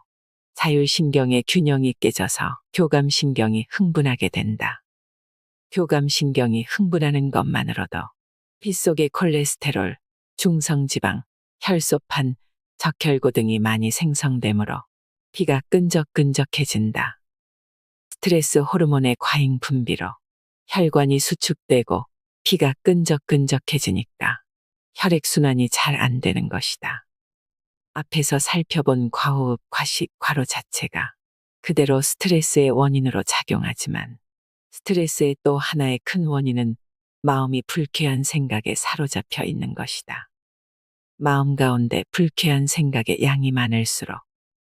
자율신경의 균형이 깨져서 교감신경이 흥분하게 된다. 교감신경이 흥분하는 것만으로도 피 속의 콜레스테롤, 중성지방, 혈소판, 적혈구 등이 많이 생성되므로 피가 끈적끈적해진다. 스트레스 호르몬의 과잉 분비로 혈관이 수축되고 피가 끈적끈적해지니까 혈액순환이 잘 안 되는 것이다. 앞에서 살펴본 과호흡, 과식, 과로 자체가 그대로 스트레스의 원인으로 작용하지만 스트레스의 또 하나의 큰 원인은 마음이 불쾌한 생각에 사로잡혀 있는 것이다. 마음 가운데 불쾌한 생각의 양이 많을수록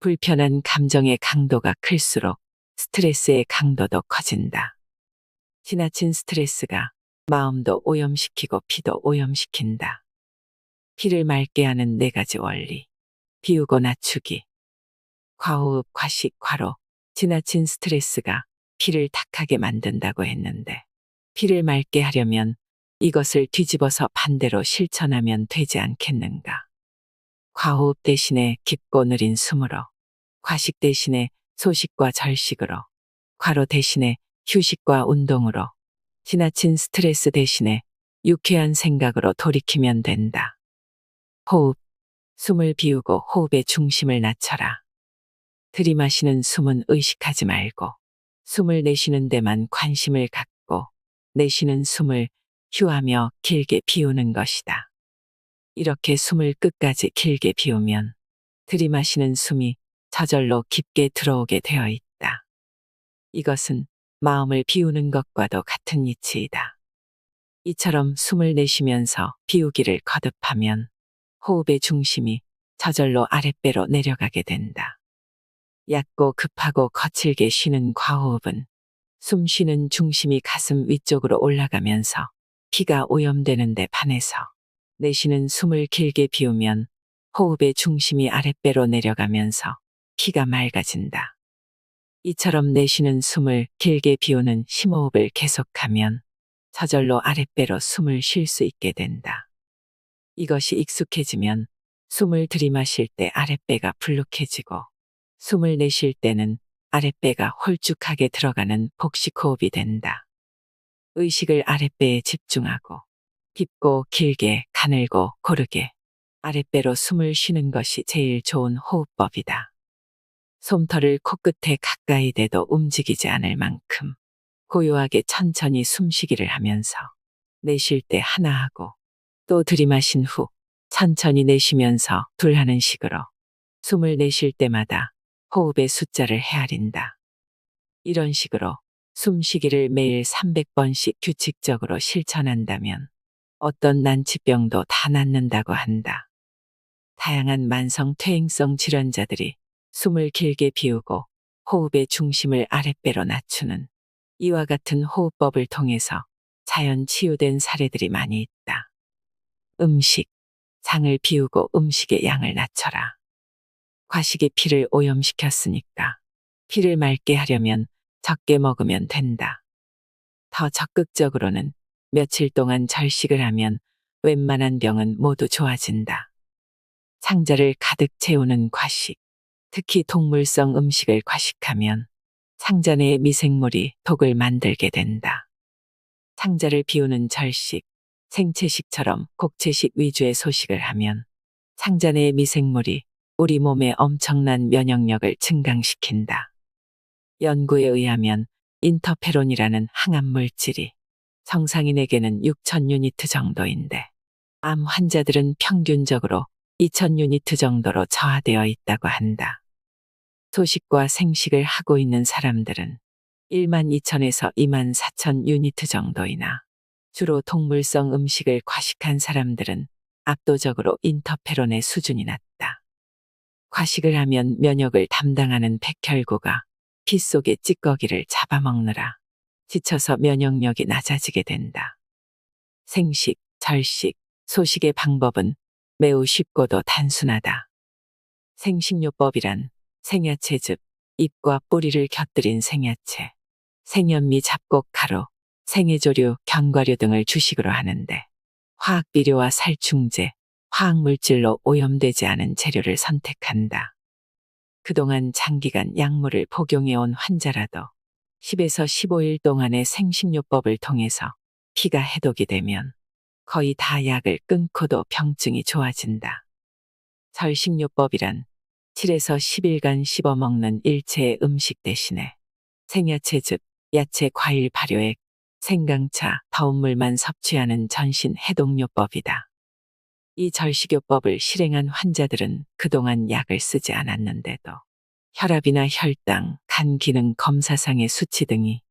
불편한 감정의 강도가 클수록 스트레스의 강도도 커진다. 지나친 스트레스가 마음도 오염시키고 피도 오염시킨다. 피를 맑게 하는 4가지 원리. 비우고 낮추기. 과호흡, 과식, 과로. 지나친 스트레스가 피를 탁하게 만든다고 했는데 피를 맑게 하려면 이것을 뒤집어서 반대로 실천하면 되지 않겠는가. 과호흡 대신에 깊고 느린 숨으로, 과식 대신에 소식과 절식으로, 과로 대신에 휴식과 운동으로, 지나친 스트레스 대신에 유쾌한 생각으로 돌이키면 된다. 호흡. 숨을 비우고 호흡의 중심을 낮춰라. 들이마시는 숨은 의식하지 말고 숨을 내쉬는 데만 관심을 갖고 내쉬는 숨을 휴하며 길게 비우는 것이다. 이렇게 숨을 끝까지 길게 비우면 들이마시는 숨이 저절로 깊게 들어오게 되어 있다. 이것은 마음을 비우는 것과도 같은 이치이다. 이처럼 숨을 내쉬면서 비우기를 거듭하면 호흡의 중심이 저절로 아랫배로 내려가게 된다. 얕고 급하고 거칠게 쉬는 과호흡은 숨 쉬는 중심이 가슴 위쪽으로 올라가면서 피가 오염되는 데 반해서 내쉬는 숨을 길게 비우면 호흡의 중심이 아랫배로 내려가면서 피가 맑아진다. 이처럼 내쉬는 숨을 길게 비우는 심호흡을 계속하면 저절로 아랫배로 숨을 쉴 수 있게 된다. 이것이 익숙해지면 숨을 들이마실 때 아랫배가 불룩해지고 숨을 내쉴 때는 아랫배가 홀쭉하게 들어가는 복식호흡이 된다. 의식을 아랫배에 집중하고 깊고 길게 가늘고 고르게 아랫배로 숨을 쉬는 것이 제일 좋은 호흡법이다. 솜털을 코끝에 가까이 대도 움직이지 않을 만큼 고요하게 천천히 숨쉬기를 하면서 내쉴 때 하나 하고 또 들이마신 후 천천히 내쉬면서 둘 하는 식으로 숨을 내쉴 때마다 호흡의 숫자를 헤아린다. 이런 식으로 숨쉬기를 매일 300번씩 규칙적으로 실천한다면 어떤 난치병도 다 낫는다고 한다. 다양한 만성 퇴행성 질환자들이 숨을 길게 비우고 호흡의 중심을 아랫배로 낮추는 이와 같은 호흡법을 통해서 자연 치유된 사례들이 많이 있다. 음식. 장을 비우고 음식의 양을 낮춰라. 과식이 피를 오염시켰으니까 피를 맑게 하려면 적게 먹으면 된다. 더 적극적으로는 며칠 동안 절식을 하면 웬만한 병은 모두 좋아진다. 상자를 가득 채우는 과식, 특히 동물성 음식을 과식하면 상자 내의 미생물이 독을 만들게 된다. 상자를 비우는 절식, 생채식처럼 곡채식 위주의 소식을 하면 상자 내의 미생물이 우리 몸의 엄청난 면역력을 증강시킨다. 연구에 의하면 인터페론이라는 항암 물질이 정상인에게는 6,000유니트 정도인데 암 환자들은 평균적으로 2,000유니트 정도로 저하되어 있다고 한다. 소식과 생식을 하고 있는 사람들은 12,000에서 24,000유니트 정도이나 주로 동물성 음식을 과식한 사람들은 압도적으로 인터페론의 수준이 낮다. 과식을 하면 면역을 담당하는 백혈구가 피 속의 찌꺼기를 잡아먹느라 지쳐서 면역력이 낮아지게 된다. 생식, 절식, 소식의 방법은 매우 쉽고도 단순하다. 생식요법이란 생야채 즙, 잎과 뿌리를 곁들인 생야채, 생현미 잡곡 가루, 생해조류, 견과류 등을 주식으로 하는데 화학비료와 살충제, 화학물질로 오염되지 않은 재료를 선택한다. 그동안 장기간 약물을 복용해온 환자라도 10에서 15일 동안의 생식요법을 통해서 피가 해독이 되면 거의 다 약을 끊고도 병증이 좋아진다. 절식요법이란 7에서 10일간 씹어먹는 일체의 음식 대신에 생야채즙, 야채, 과일 발효액, 생강차, 더운 물만 섭취하는 전신 해독요법이다. 이 절식요법을 실행한 환자들은 그동안 약을 쓰지 않았는데도 혈압이나 혈당, 간 기능 검사상의 수치 등이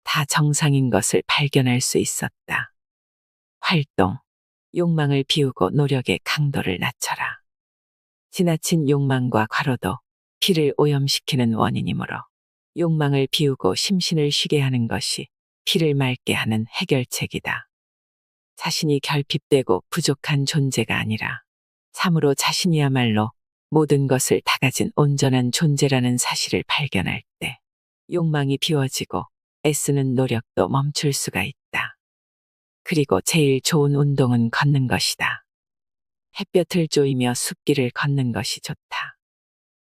다 정상인 것을 발견할 수 있었다. 활동. 욕망을 비우고 노력의 강도를 낮춰라. 지나친 욕망과 과로도 피를 오염시키는 원인이므로 욕망을 비우고 심신을 쉬게 하는 것이 피를 맑게 하는 해결책이다. 자신이 결핍되고 부족한 존재가 아니라 참으로 자신이야말로 모든 것을 다 가진 온전한 존재라는 사실을 발견할 때 욕망이 비워지고 애쓰는 노력도 멈출 수가 있다. 그리고 제일 좋은 운동은 걷는 것이다. 햇볕을 쬐이며 숲길을 걷는 것이 좋다.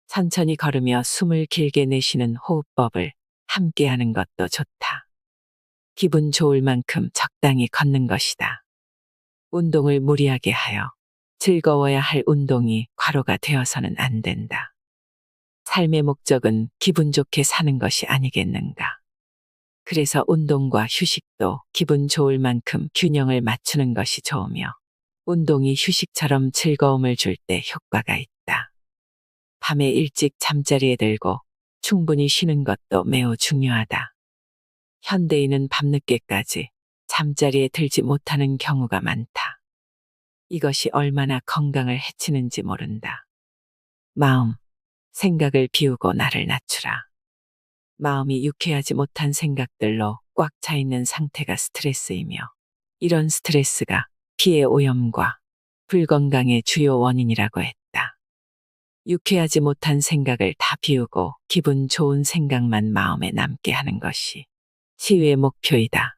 천천히 걸으며 숨을 길게 내쉬는 호흡법을 함께 하는 것도 좋다. 기분 좋을 만큼 적당히 걷는 것이다. 운동을 무리하게 하여 즐거워야 할 운동이 과로가 되어서는 안 된다. 삶의 목적은 기분 좋게 사는 것이 아니겠는가. 그래서 운동과 휴식도 기분 좋을 만큼 균형을 맞추는 것이 좋으며 운동이 휴식처럼 즐거움을 줄 때 효과가 있다. 밤에 일찍 잠자리에 들고 충분히 쉬는 것도 매우 중요하다. 현대인은 밤늦게까지 잠자리에 들지 못하는 경우가 많다. 이것이 얼마나 건강을 해치는지 모른다. 마음, 생각을 비우고 나를 낮추라. 마음이 유쾌하지 못한 생각들로 꽉 차 있는 상태가 스트레스이며 이런 스트레스가 피의 오염과 불건강의 주요 원인이라고 했다. 유쾌하지 못한 생각을 다 비우고 기분 좋은 생각만 마음에 남게 하는 것이 치유의 목표이다.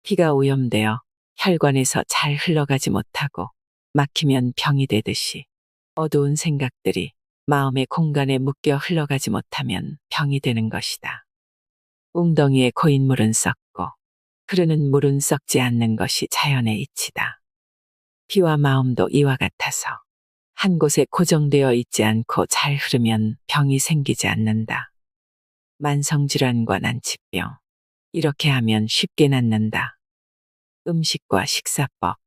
피가 오염되어 혈관에서 잘 흘러가지 못하고 막히면 병이 되듯이 어두운 생각들이 마음의 공간에 묶여 흘러가지 못하면 병이 되는 것이다. 웅덩이에 고인 물은 썩고 흐르는 물은 썩지 않는 것이 자연의 이치다. 피와 마음도 이와 같아서 한 곳에 고정되어 있지 않고 잘 흐르면 병이 생기지 않는다. 만성질환과 난치병. 이렇게 하면 쉽게 낫는다. 음식과 식사법.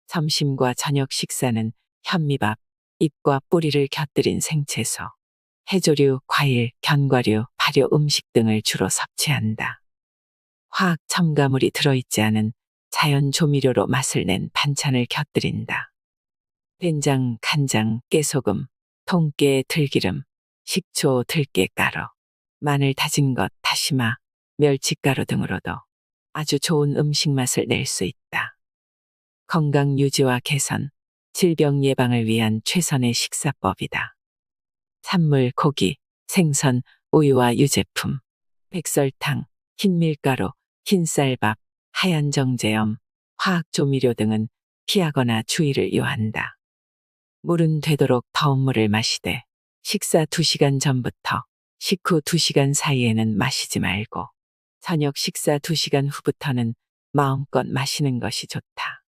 점심과 저녁 식사는 현미밥, 잎과 뿌리를 곁들인 생채소, 해조류, 과일, 견과류, 발효 음식 등을 주로 섭취한다. 화학 첨가물이 들어있지 않은 자연 조미료로 맛을 낸 반찬을 곁들인다. 된장, 간장, 깨소금, 통깨, 들기름, 식초, 들깨가루, 마늘 다진 것, 다시마, 멸치가루 등으로도 아주 좋은 음식 맛을 낼 수 있다. 건강 유지와 개선, 질병 예방을 위한 최선의 식사법이다. 산물, 고기, 생선, 우유와 유제품, 백설탕, 흰밀가루, 흰쌀밥, 하얀 정제염, 화학 조미료 등은 피하거나 주의를 요한다. 물은 되도록 더운 물을 마시되 식사 2시간 전부터 식후 2시간 사이에는 마시지 말고 저녁 식사 2시간 후부터는 마음껏 마시는 것이 좋다.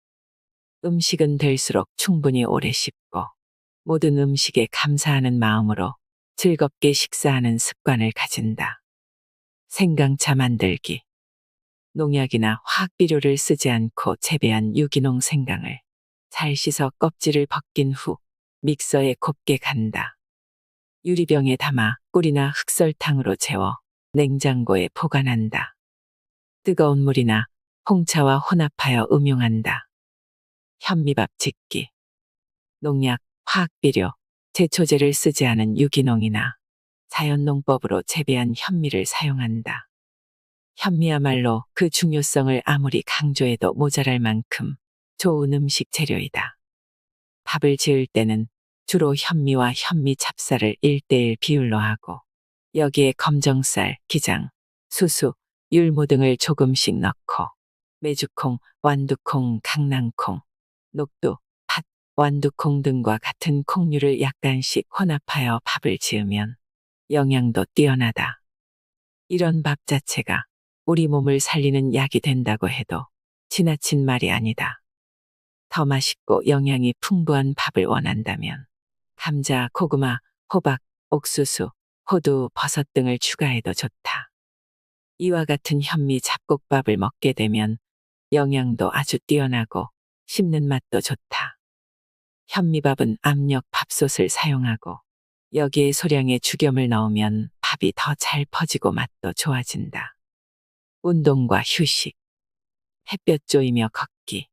음식은 될수록 충분히 오래 씹고 모든 음식에 감사하는 마음으로 즐겁게 식사하는 습관을 가진다. 생강차 만들기. 농약이나 화학비료를 쓰지 않고 재배한 유기농 생강을 잘 씻어 껍질을 벗긴 후 믹서에 곱게 간다. 유리병에 담아 꿀이나 흑설탕으로 재워 냉장고에 보관한다. 뜨거운 물이나 홍차와 혼합하여 음용한다. 현미밥 짓기. 농약, 화학비료, 제초제를 쓰지 않은 유기농이나 자연농법으로 재배한 현미를 사용한다. 현미야말로 그 중요성을 아무리 강조해도 모자랄 만큼 좋은 음식 재료이다. 밥을 지을 때는 주로 현미와 현미 찹쌀을 1:1 비율로 하고 여기에 검정쌀, 기장, 수수, 율무 등을 조금씩 넣고 메주콩, 완두콩, 강낭콩, 녹두, 팥, 완두콩 등과 같은 콩류를 약간씩 혼합하여 밥을 지으면 영양도 뛰어나다. 이런 밥 자체가 우리 몸을 살리는 약이 된다고 해도 지나친 말이 아니다. 더 맛있고 영양이 풍부한 밥을 원한다면 감자, 고구마, 호박, 옥수수, 호두, 버섯 등을 추가해도 좋다. 이와 같은 현미 잡곡밥을 먹게 되면 영양도 아주 뛰어나고 씹는 맛도 좋다. 현미밥은 압력 밥솥을 사용하고 여기에 소량의 죽염을 넣으면 밥이 더 잘 퍼지고 맛도 좋아진다. 운동과 휴식. 햇볕 쬐이며 걷기.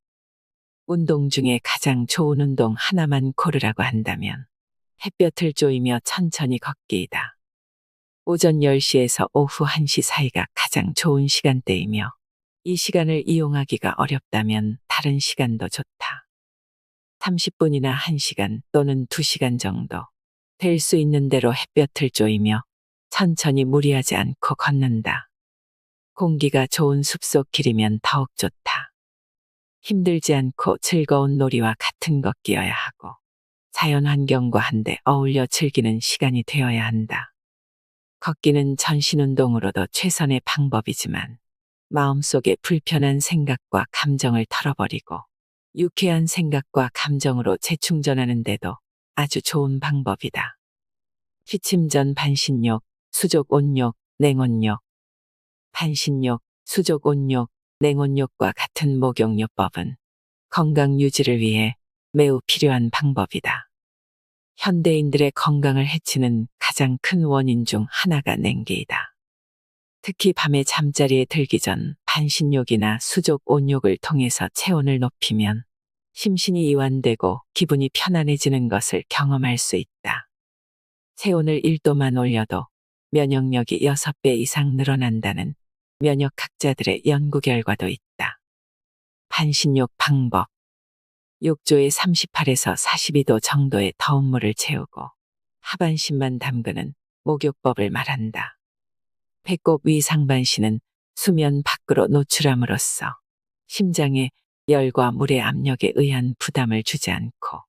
운동 중에 가장 좋은 운동 하나만 고르라고 한다면 햇볕을 쬐이며 천천히 걷기이다. 오전 10시에서 오후 1시 사이가 가장 좋은 시간대이며 이 시간을 이용하기가 어렵다면 다른 시간도 좋다. 30분이나 1시간 또는 2시간 정도 될 수 있는 대로 햇볕을 쬐이며 천천히 무리하지 않고 걷는다. 공기가 좋은 숲속 길이면 더욱 좋다. 힘들지 않고 즐거운 놀이와 같은 걷기여야 하고 자연 환경과 한데 어울려 즐기는 시간이 되어야 한다. 걷기는 전신 운동으로도 최선의 방법이지만 마음속에 불편한 생각과 감정을 털어버리고 유쾌한 생각과 감정으로 재충전하는 데도 아주 좋은 방법이다. 취침 전 반신욕, 수족 온욕, 냉온욕. 반신욕, 수족 온욕, 냉온욕과 같은 목욕요법은 건강 유지를 위해 매우 필요한 방법이다. 현대인들의 건강을 해치는 가장 큰 원인 중 하나가 냉기이다. 특히 밤에 잠자리에 들기 전 반신욕이나 수족 온욕을 통해서 체온을 높이면 심신이 이완되고 기분이 편안해지는 것을 경험할 수 있다. 체온을 1도만 올려도 면역력이 6배 이상 늘어난다는 면역학자들의 연구 결과도 있다. 반신욕 방법. 욕조에 38에서 42도 정도의 더운 물을 채우고 하반신만 담그는 목욕법을 말한다. 배꼽 위 상반신은 수면 밖으로 노출함으로써 심장에 열과 물의 압력에 의한 부담을 주지 않고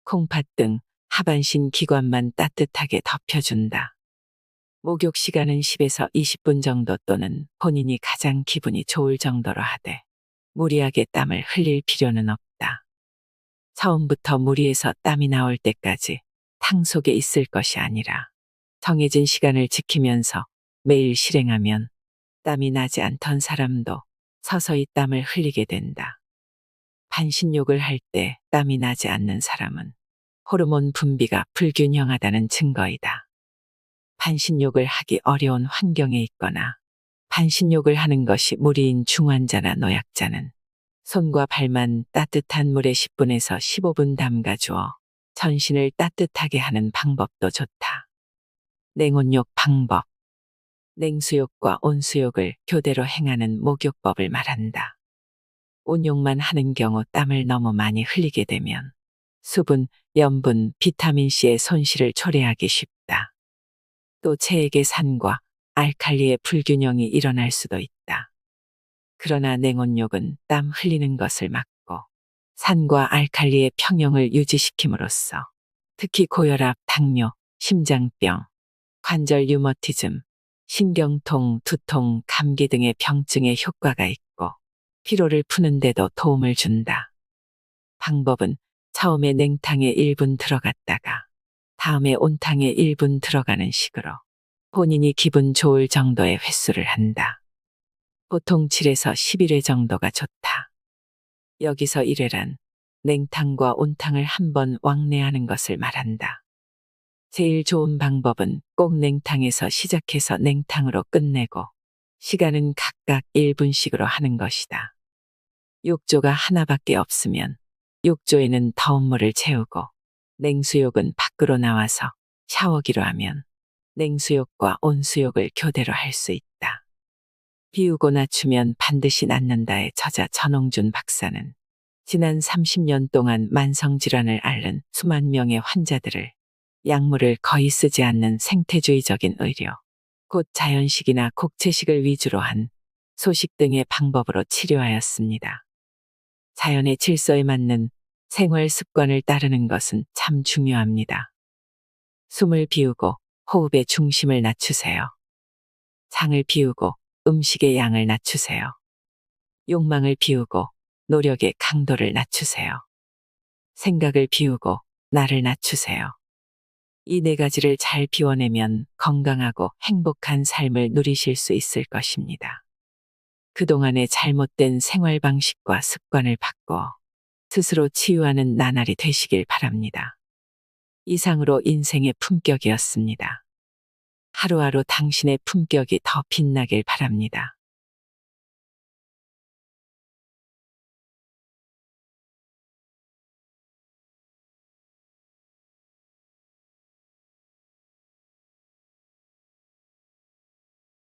콩팥 등 하반신 기관만 따뜻하게 덮여준다. 목욕 시간은 10에서 20분 정도 또는 본인이 가장 기분이 좋을 정도로 하되 무리하게 땀을 흘릴 필요는 없다. 처음부터 무리해서 땀이 나올 때까지 탕 속에 있을 것이 아니라 정해진 시간을 지키면서 매일 실행하면 땀이 나지 않던 사람도 서서히 땀을 흘리게 된다. 반신욕을 할 때 땀이 나지 않는 사람은 호르몬 분비가 불균형하다는 증거이다. 반신욕을 하기 어려운 환경에 있거나 반신욕을 하는 것이 무리인 중환자나 노약자는 손과 발만 따뜻한 물에 10분에서 15분 담가주어 전신을 따뜻하게 하는 방법도 좋다. 냉온욕 방법. 냉수욕과 온수욕을 교대로 행하는 목욕법을 말한다. 온욕만 하는 경우 땀을 너무 많이 흘리게 되면 수분, 염분, 비타민C의 손실을 초래하기 쉽다. 또 체액의 산과 알칼리의 불균형이 일어날 수도 있다. 그러나 냉온욕은 땀 흘리는 것을 막고 산과 알칼리의 평형을 유지시킴으로써 특히 고혈압, 당뇨, 심장병, 관절 류머티즘, 신경통, 두통, 감기 등의 병증에 효과가 있고 피로를 푸는 데도 도움을 준다. 방법은 처음에 냉탕에 1분 들어갔다가 다음에 온탕에 1분 들어가는 식으로 본인이 기분 좋을 정도의 횟수를 한다. 보통 7에서 11회 정도가 좋다. 여기서 1회란 냉탕과 온탕을 한 번 왕래하는 것을 말한다. 제일 좋은 방법은 꼭 냉탕에서 시작해서 냉탕으로 끝내고 시간은 각각 1분씩으로 하는 것이다. 욕조가 하나밖에 없으면 욕조에는 더운 물을 채우고 냉수욕은 밖으로 나와서 샤워기로 하면 냉수욕과 온수욕을 교대로 할 수 있다. 비우고 낮추면 반드시 낫는다의 저자 전홍준 박사는 지난 30년 동안 만성질환을 앓는 수만 명의 환자들을 약물을 거의 쓰지 않는 생태주의적인 의료, 곧 자연식이나 곡체식을 위주로 한 소식 등의 방법으로 치료하였습니다. 자연의 질서에 맞는 생활 습관을 따르는 것은 참 중요합니다. 숨을 비우고 호흡의 중심을 낮추세요. 장을 비우고 음식의 양을 낮추세요. 욕망을 비우고 노력의 강도를 낮추세요. 생각을 비우고 나를 낮추세요. 이 네 가지를 잘 비워내면 건강하고 행복한 삶을 누리실 수 있을 것입니다. 그동안의 잘못된 생활 방식과 습관을 바꿔 스스로 치유하는 나날이 되시길 바랍니다. 이상으로 인생의 품격이었습니다. 하루하루 당신의 품격이 더 빛나길 바랍니다.